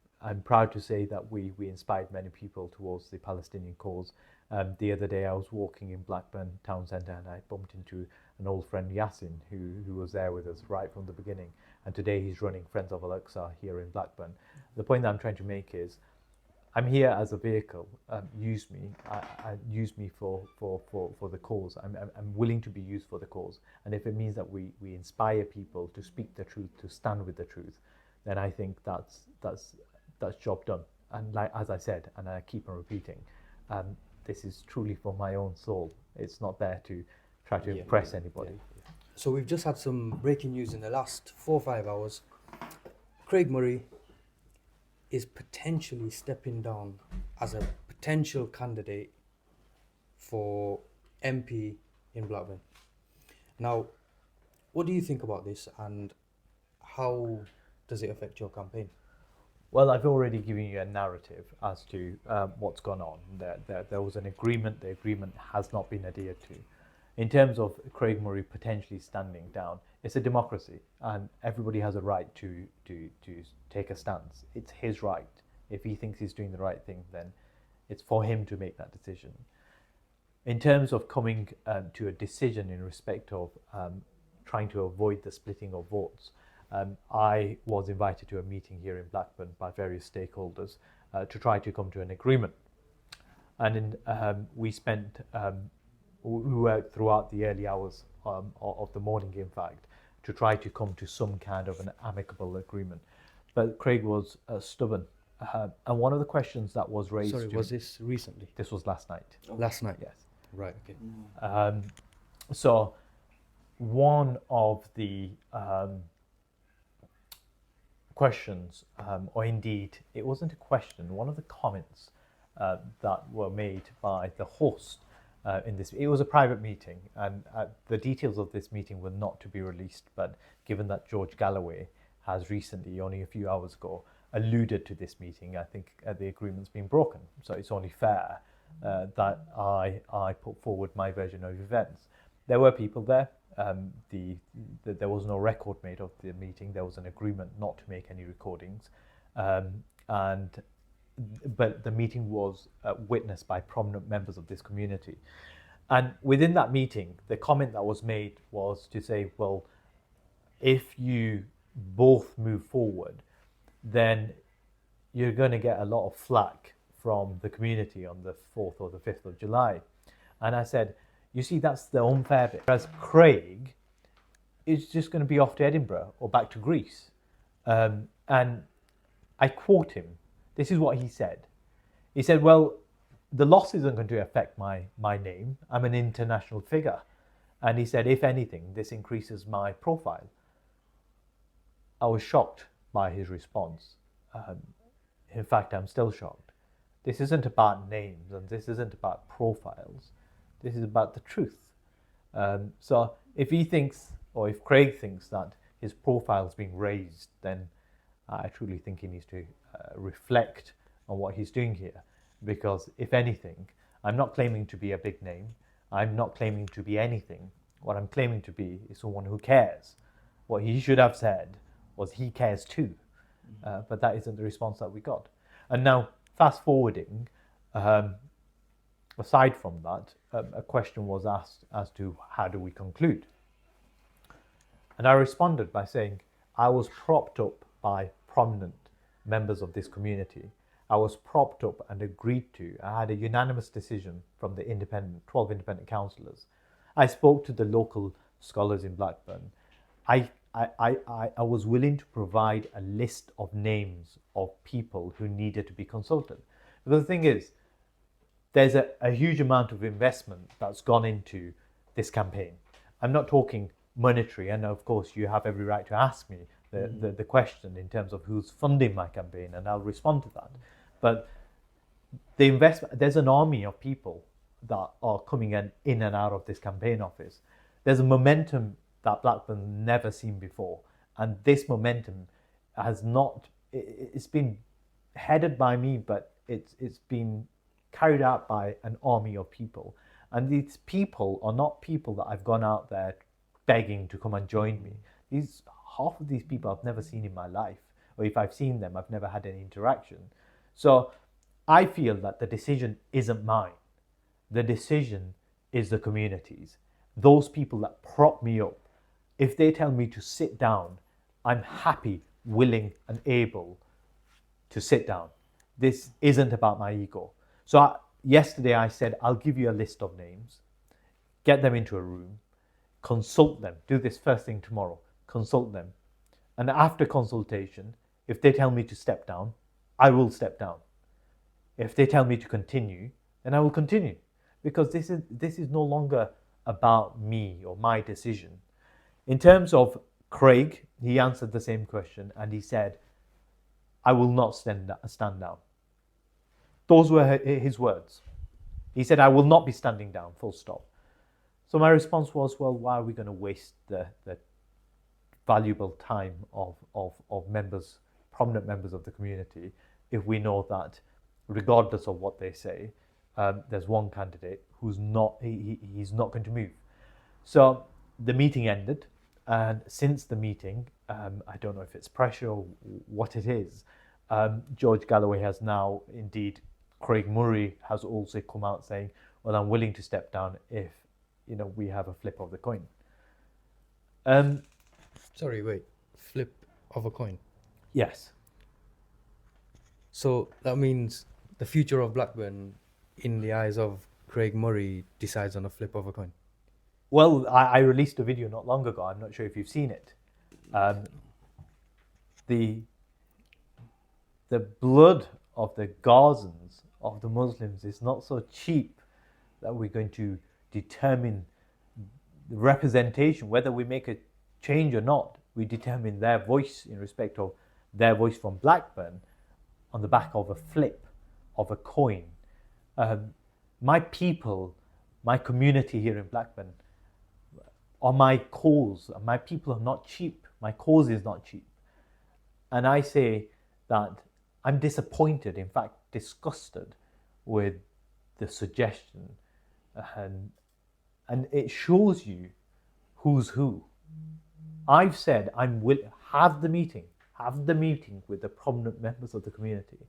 proud to say that we inspired many people towards the Palestinian cause, The other day I was walking in Blackburn town centre and I bumped into an old friend Yasin who was there with us right from the beginning, and today he's running Friends of Al-Aqsa here in Blackburn. The point that I'm trying to make is I'm here as a vehicle. Use me. Use me for the cause. I'm willing to be used for the cause. And if it means that we inspire people to speak the truth, to stand with the truth, then I think that's job done. And like as I said, and I keep on repeating, this is truly for my own soul. It's not there to try to impress anybody. So we've just had some breaking news in the last 4 or 5 hours. Craig Murray is potentially stepping down as a potential candidate for MP in Blackburn. Now, what do you think about this, and how does it affect your campaign? Well, I've already given you a narrative as to what's gone on. There was an agreement. The agreement has not been adhered to. In terms of Craig Murray potentially standing down, it's a democracy, and everybody has a right to take a stance. It's his right. If he thinks he's doing the right thing, then it's for him to make that decision. In terms of coming to a decision in respect of trying to avoid the splitting of votes, I was invited to a meeting here in Blackburn by various stakeholders to try to come to an agreement. And we spent, we worked throughout the early hours of the morning, in fact, to try to come to some kind of an amicable agreement. But Craig was stubborn. And one of the questions that was raised... Sorry, was this recently? This was last night. Last night? Yes. Right, okay. So one of the questions, or indeed, it wasn't a question, one of the comments that were made by the host in this, it was a private meeting, and the details of this meeting were not to be released, but given that George Galloway has recently, only a few hours ago, alluded to this meeting, I think the agreement's been broken. So it's only fair that I put forward my version of events. There were people there. There was no record made of the meeting. There was an agreement not to make any recordings, but the meeting was witnessed by prominent members of this community. And within that meeting, the comment that was made was to say, well, if you both move forward, then you're going to get a lot of flack from the community on the 4th or the 5th of July. And I said, you see, that's the unfair bit. Whereas Craig is just going to be off to Edinburgh or back to Greece. And I quote him. This is what he said. He said, well, the loss isn't going to affect my name. I'm an international figure. And he said, if anything, this increases my profile. I was shocked by his response. In fact, I'm still shocked. This isn't about names, and this isn't about profiles. This is about the truth. So if he thinks, or if Craig thinks that his profile is being raised, then I truly think he needs to reflect on what he's doing here. Because if anything, I'm not claiming to be a big name. I'm not claiming to be anything. What I'm claiming to be is someone who cares. What he should have said was he cares too. But that isn't the response that we got. And now, fast forwarding, aside from that, a question was asked as to how do we conclude? And I responded by saying, I was propped up by prominent members of this community. I was propped up and agreed to. I had a unanimous decision from the 12 independent councillors. I spoke to the local scholars in Blackburn. I was willing to provide a list of names of people who needed to be consulted. Because the thing is, there's a huge amount of investment that's gone into this campaign. I'm not talking monetary, and of course you have every right to ask me the question in terms of who's funding my campaign, and I'll respond to that. But the investment, there's an army of people that are coming in and out of this campaign office. There's a momentum that Blackburn never seen before, and this momentum has not, it's been headed by me, but it's been carried out by an army of people. And these people are not people that I've gone out there begging to come and join me. Half of these people I've never seen in my life, or if I've seen them, I've never had any interaction. So I feel that the decision isn't mine. the decision is the community's. Those people that prop me up, if they tell me to sit down, I'm happy, willing, and able to sit down. This isn't about my ego. So yesterday I said, I'll give you a list of names, get them into a room, consult them, do this first thing tomorrow, consult them. And after consultation, if they tell me to step down, I will step down. If they tell me to continue, then I will continue. Because this is no longer about me or my decision. In terms of Craig, he answered the same question and he said, I will not stand down. Those were his words. He said, I will not be standing down, full stop. So my response was, well, why are we going to waste the valuable time of members, prominent members of the community, if we know that regardless of what they say, there's one candidate who's not, he's not going to move. So the meeting ended, and since the meeting, I don't know if it's pressure or what it is, George Galloway has now, indeed, Craig Murray has also come out saying, well, I'm willing to step down if, you know, we have a flip of the coin. Sorry, wait. Flip of a coin. Yes. So that means the future of Blackburn, in the eyes of Craig Murray, decides on a flip of a coin. Well, I released a video not long ago. I'm not sure if you've seen it. The blood of the Gazans, of the Muslims, is not so cheap that we're going to determine the representation, whether we make a change or not. We determine their voice in respect of their voice from Blackburn on the back of a flip of a coin. My people, my community here in Blackburn, are my cause. My people are not cheap. My cause is not cheap. And I say that I'm disappointed, in fact, disgusted with the suggestion. And it shows you who's who. I've said have the meeting with the prominent members of the community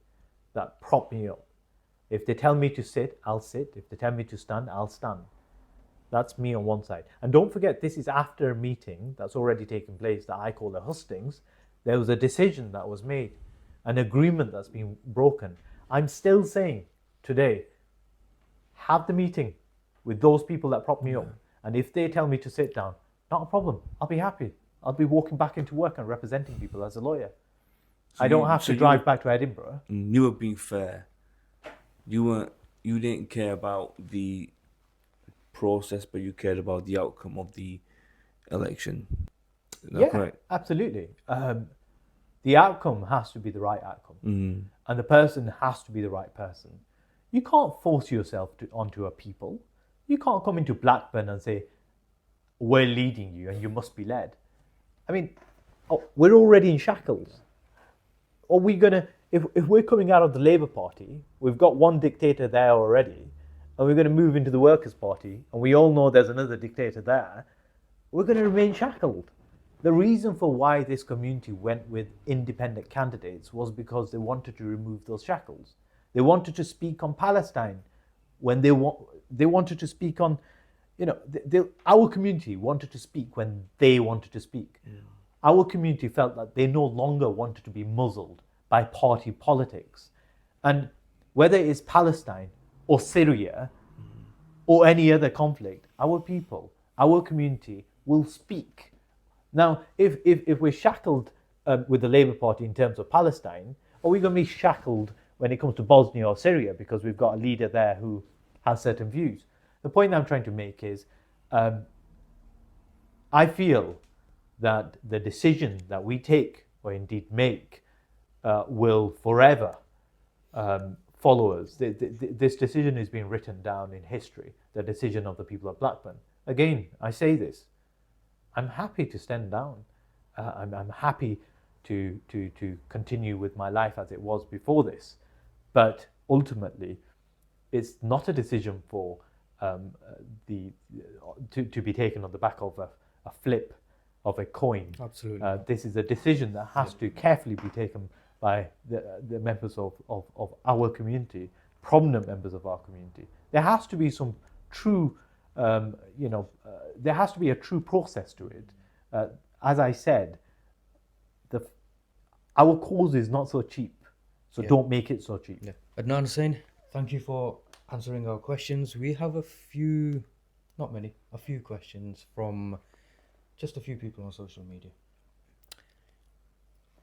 that prop me up. If they tell me to sit, I'll sit. If they tell me to stand, I'll stand. That's me on one side. And don't forget, this is after a meeting that's already taken place that I call a hustings. There was a decision that was made, an agreement that's been broken. I'm still saying today, have the meeting with those people that prop me up. And if they tell me to sit down, not a problem. I'll be happy. I'll be walking back into work and representing people as a lawyer. I don't have to drive back to Edinburgh. You were being fair. You didn't care about the process, but you cared about the outcome of the election. Is that correct? Absolutely. The outcome has to be the right outcome, and the person has to be the right person. You can't force yourself onto a people. You can't come into Blackburn and say, we're leading you and you must be led. I mean, we're already in shackles. Are we gonna, if we're coming out of the Labour Party, we've got one dictator there already, and we're going to move into the Workers' Party, and we all know there's another dictator there, we're going to remain shackled. The reason for why this community went with independent candidates was because they wanted to remove those shackles. They wanted to speak on Palestine when they wanted to speak on, you know, our community wanted to speak when they wanted to speak. Yeah. Our community felt that they no longer wanted to be muzzled by party politics. And whether it's Palestine or Syria or any other conflict, our people, our community will speak. Now, if we're shackled with the Labour Party in terms of Palestine, are we going to be shackled when it comes to Bosnia or Syria because we've got a leader there who has certain views? The point I'm trying to make is I feel that the decision that we take, or indeed make, will forever follow us. This decision is being written down in history, the decision of the people of Blackburn. Again, I say this, I'm happy to stand down. I'm happy to continue with my life as it was before this. But ultimately, it's not a decision for to be taken on the back of a flip of a coin. Absolutely. This is a decision that has to carefully be taken by the members of our community, prominent members of our community. There has to be some true, there has to be a true process to it. As I said, our cause is not so cheap, so don't make it so cheap. Yeah. Adnan Hussain, thank you for answering our questions. We have a few, not many, a few questions from just a few people on social media.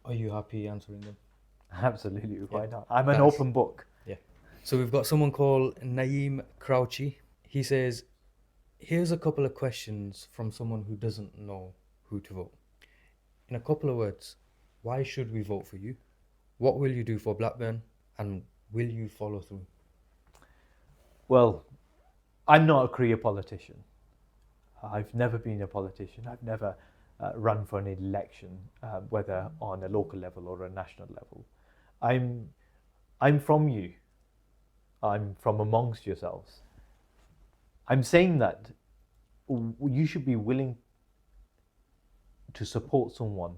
Are you happy answering them? Absolutely, why Yeah. not? I'm an That's- open book. Yeah. So we've got someone called Naeem Crouchy. He says, here's a couple of questions from someone who doesn't know who to vote. In a couple of words, why should we vote for you? What will you do for Blackburn? And will you follow through? Well, I'm not a career politician. I've never been a politician. I've never run for an election, whether on a local level or a national level. I'm from you. I'm from amongst yourselves. I'm saying that you should be willing to support someone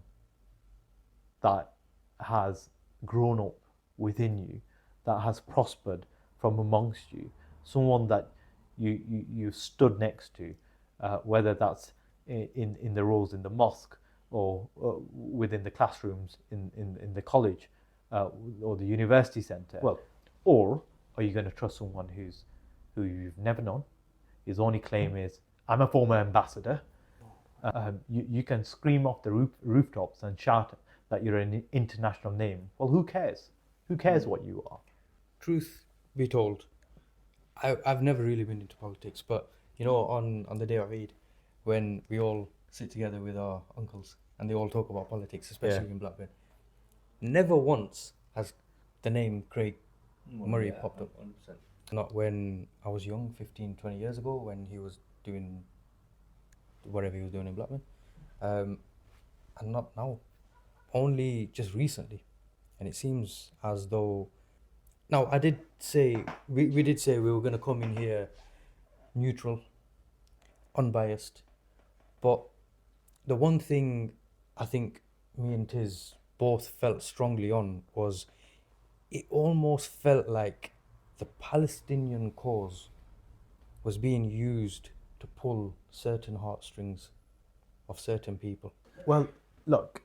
that has grown up within you, that has prospered from amongst you, someone that you stood next to, whether that's in the roles in the mosque or within the classrooms in the college or the university centre. Well, or are you going to trust someone who you've never known? His only claim is, I'm a former ambassador. You can scream off the rooftops and shout that you're an international name. Well, who cares? Who cares what you are? Truth be told, I've never really been into politics, but you know, on the day of Eid, when we all sit together with our uncles and they all talk about politics, especially in Blackburn, never once has the name Craig Murray popped up. 100%. Not when I was young, 15, 20 years ago, when he was doing whatever he was doing in Blackburn, and not now, only just recently. And it seems as though, now I did say, we did say we were going to come in here neutral, unbiased, but the one thing I think me and Tiz both felt strongly on was it almost felt like the Palestinian cause was being used to pull certain heartstrings of certain people. Well, look,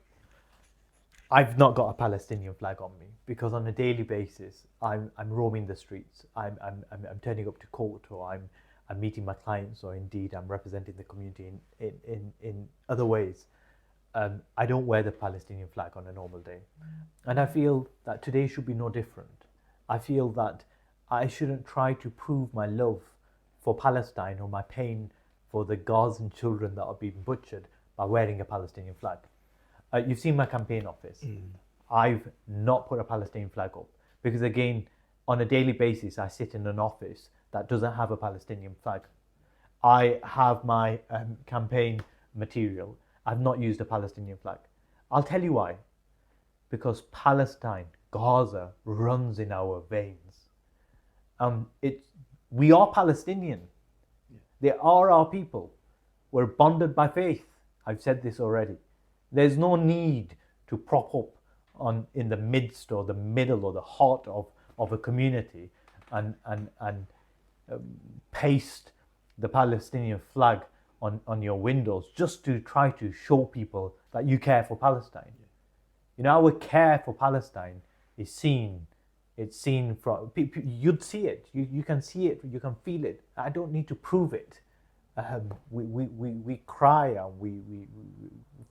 I've not got a Palestinian flag on me because on a daily basis I'm roaming the streets. I'm turning up to court, or I'm meeting my clients, or indeed I'm representing the community in other ways. I don't wear the Palestinian flag on a normal day, and I feel that today should be no different. I feel that I shouldn't try to prove my love for Palestine or my pain for the Gazan children that are being butchered by wearing a Palestinian flag. You've seen my campaign office. I've not put a Palestinian flag up because, again, on a daily basis, I sit in an office that doesn't have a Palestinian flag. I have my campaign material. I've not used a Palestinian flag. I'll tell you why. Because Palestine, Gaza, runs in our veins. We are Palestinian. They are our people. We're bonded by faith. I've said this already. There's no need to prop up in the midst or the middle or the heart of a community and paste the Palestinian flag on your windows just to try to show people that you care for Palestine. You know, our care for Palestine is seen. It's seen from, you'd see it. You can see it. You can feel it. I don't need to prove it. We cry and we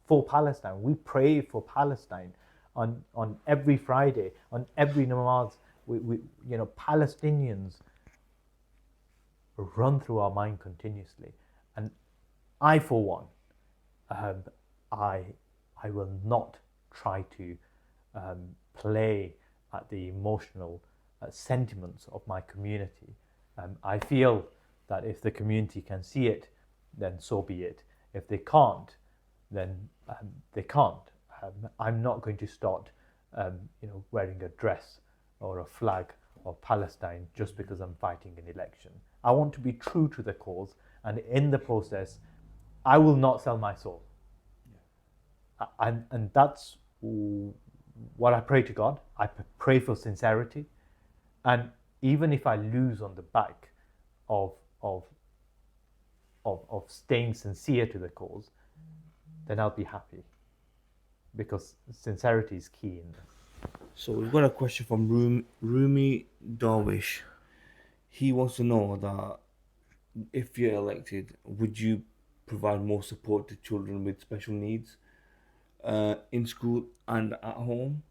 for Palestine. We pray for Palestine on every Friday, on every namaz. Palestinians run through our mind continuously, and I, for one, I will not try to play at the emotional sentiments of my community. I feel that if the community can see it, then so be it. If they can't, then they can't. I'm not going to start, wearing a dress or a flag of Palestine just because I'm fighting an election. I want to be true to the cause, and in the process, I will not sell my soul. And that's what I pray to God. I pray for sincerity, and even if I lose on the back, of of of staying sincere to the cause, then I'll be happy, because sincerity is key in this. So we've got a question from Rumi Darwish. He wants to know that if you're elected, would you provide more support to children with special needs in school and at home?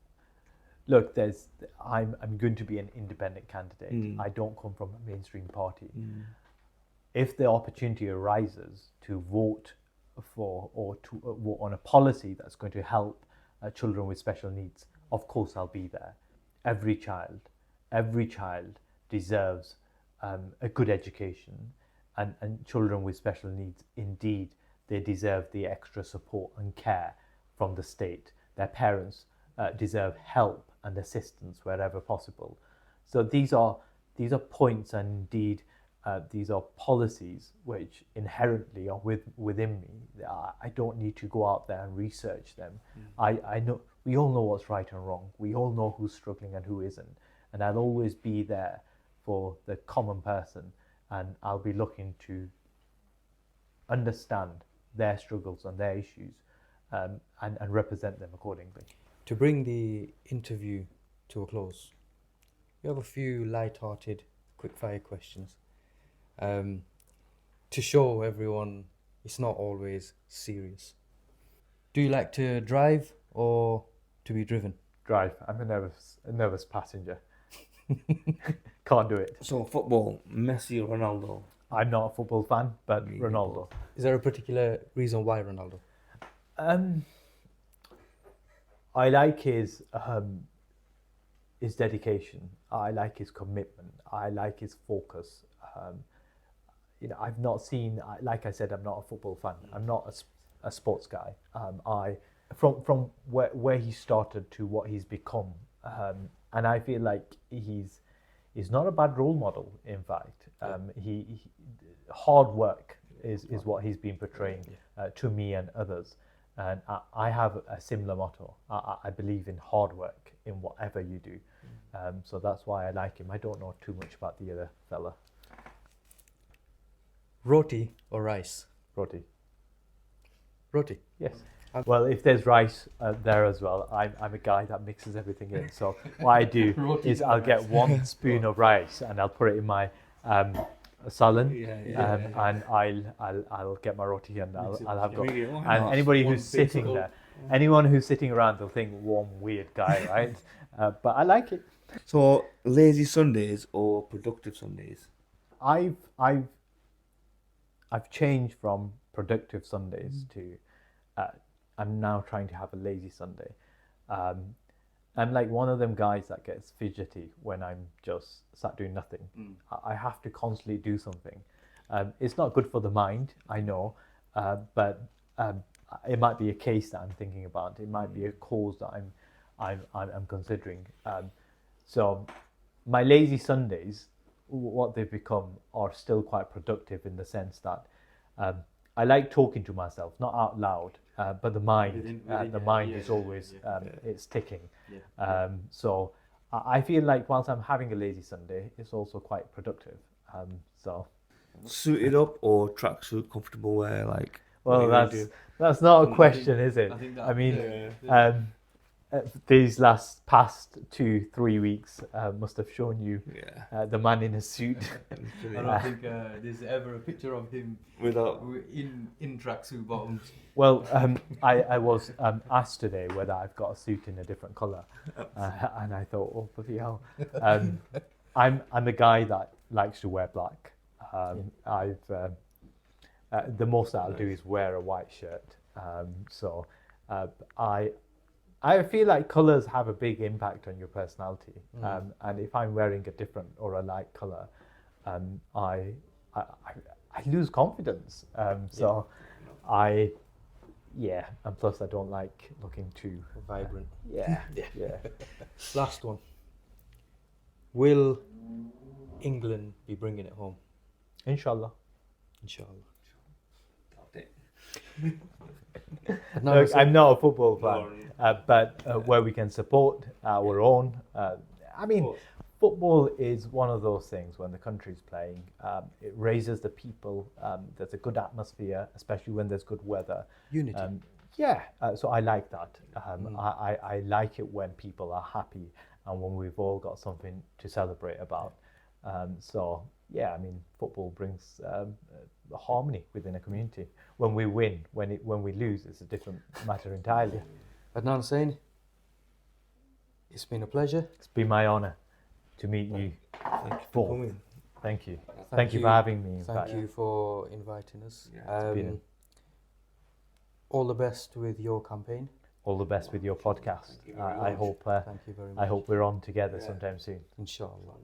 Look, I'm going to be an independent candidate. I don't come from a mainstream party. If the opportunity arises to vote for or to vote on a policy that's going to help children with special needs, of course I'll be there. Every child deserves a good education, and children with special needs, indeed, they deserve the extra support and care from the state. Their parents deserve help and assistance wherever possible. So these are points, and indeed these are policies which inherently are within me. I don't need to go out there and research them. I know, we all know what's right and wrong. We all know who's struggling and who isn't. And I'll always be there for the common person, and I'll be looking to understand their struggles and their issues, and represent them accordingly. To bring the interview to a close, we have a few light-hearted, quick-fire questions to show everyone it's not always serious. Do you like to drive or to be driven? Drive. I'm a nervous passenger. Can't do it. So football, Messi or Ronaldo? I'm not a football fan, but Ronaldo. Is there a particular reason why Ronaldo? I like his dedication. I like his commitment. I like his focus. I've not seen. Like I said, I'm not a football fan. I'm not a sports guy. From where he started to what he's become, and I feel like he's not a bad role model. In fact, he hard work is what he's been portraying to me and others. And I have a similar motto. I believe in hard work in whatever you do. So that's why I like him. I don't know too much about the other fella. Roti or rice? Roti. Roti. Yes. Well, if there's rice there as well, I'm a guy that mixes everything in. So what I do is I'll get one spoon of rice and I'll put it in my salad, and I'll get my roti and I'll have got. And anybody who's sitting there, anyone who's sitting around, they'll think, "One weird guy," right? But I like it. So lazy Sundays or productive Sundays? I've changed from productive Sundays to I'm now trying to have a lazy Sunday. I'm like one of them guys that gets fidgety when I'm just sat doing nothing. I have to constantly do something. It's not good for the mind, I know, but it might be a case that I'm thinking about. It might be a cause that I'm considering. So my lazy Sundays, what they've become, are still quite productive in the sense that I like talking to myself, not out loud, but the mind, is always it's ticking. So I feel like whilst I'm having a lazy Sunday, it's also quite productive. So suited up or tracksuit, comfortable wear, like? Well, that's not a question, is it? I mean, these past 2-3 weeks must have shown you the man in a suit. I don't think there's ever a picture of him in tracksuit bottoms. Well, I was asked today whether I've got a suit in a different colour, and I thought, oh bloody hell. I'm a guy that likes to wear black. The most that I'll do is wear a white shirt. So I feel like colours have a big impact on your personality, and if I'm wearing a different or a light colour, I lose confidence. And plus I don't like looking too vibrant. Yeah. Last one. Will England be bringing it home? Inshallah. Look, I'm not a football fan, but where we can support our own, Football is one of those things when the country's playing. It raises the people. There's a good atmosphere, especially when there's good weather. Unity. So I like that. I like it when people are happy and when we've all got something to celebrate about. I mean, football brings harmony within a community. When we win, when we lose, it's a different matter entirely. Adnan Hussain, it's been a pleasure. It's been my honour to meet you. Thank you for coming. Thank you. Thank you for having me. Thank you for inviting us. Yeah, All the best with your campaign. All the best with your podcast. I hope. Thank you very much. I hope we're on together sometime soon. Inshallah.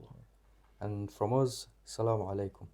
And from us, Assalamu alaikum.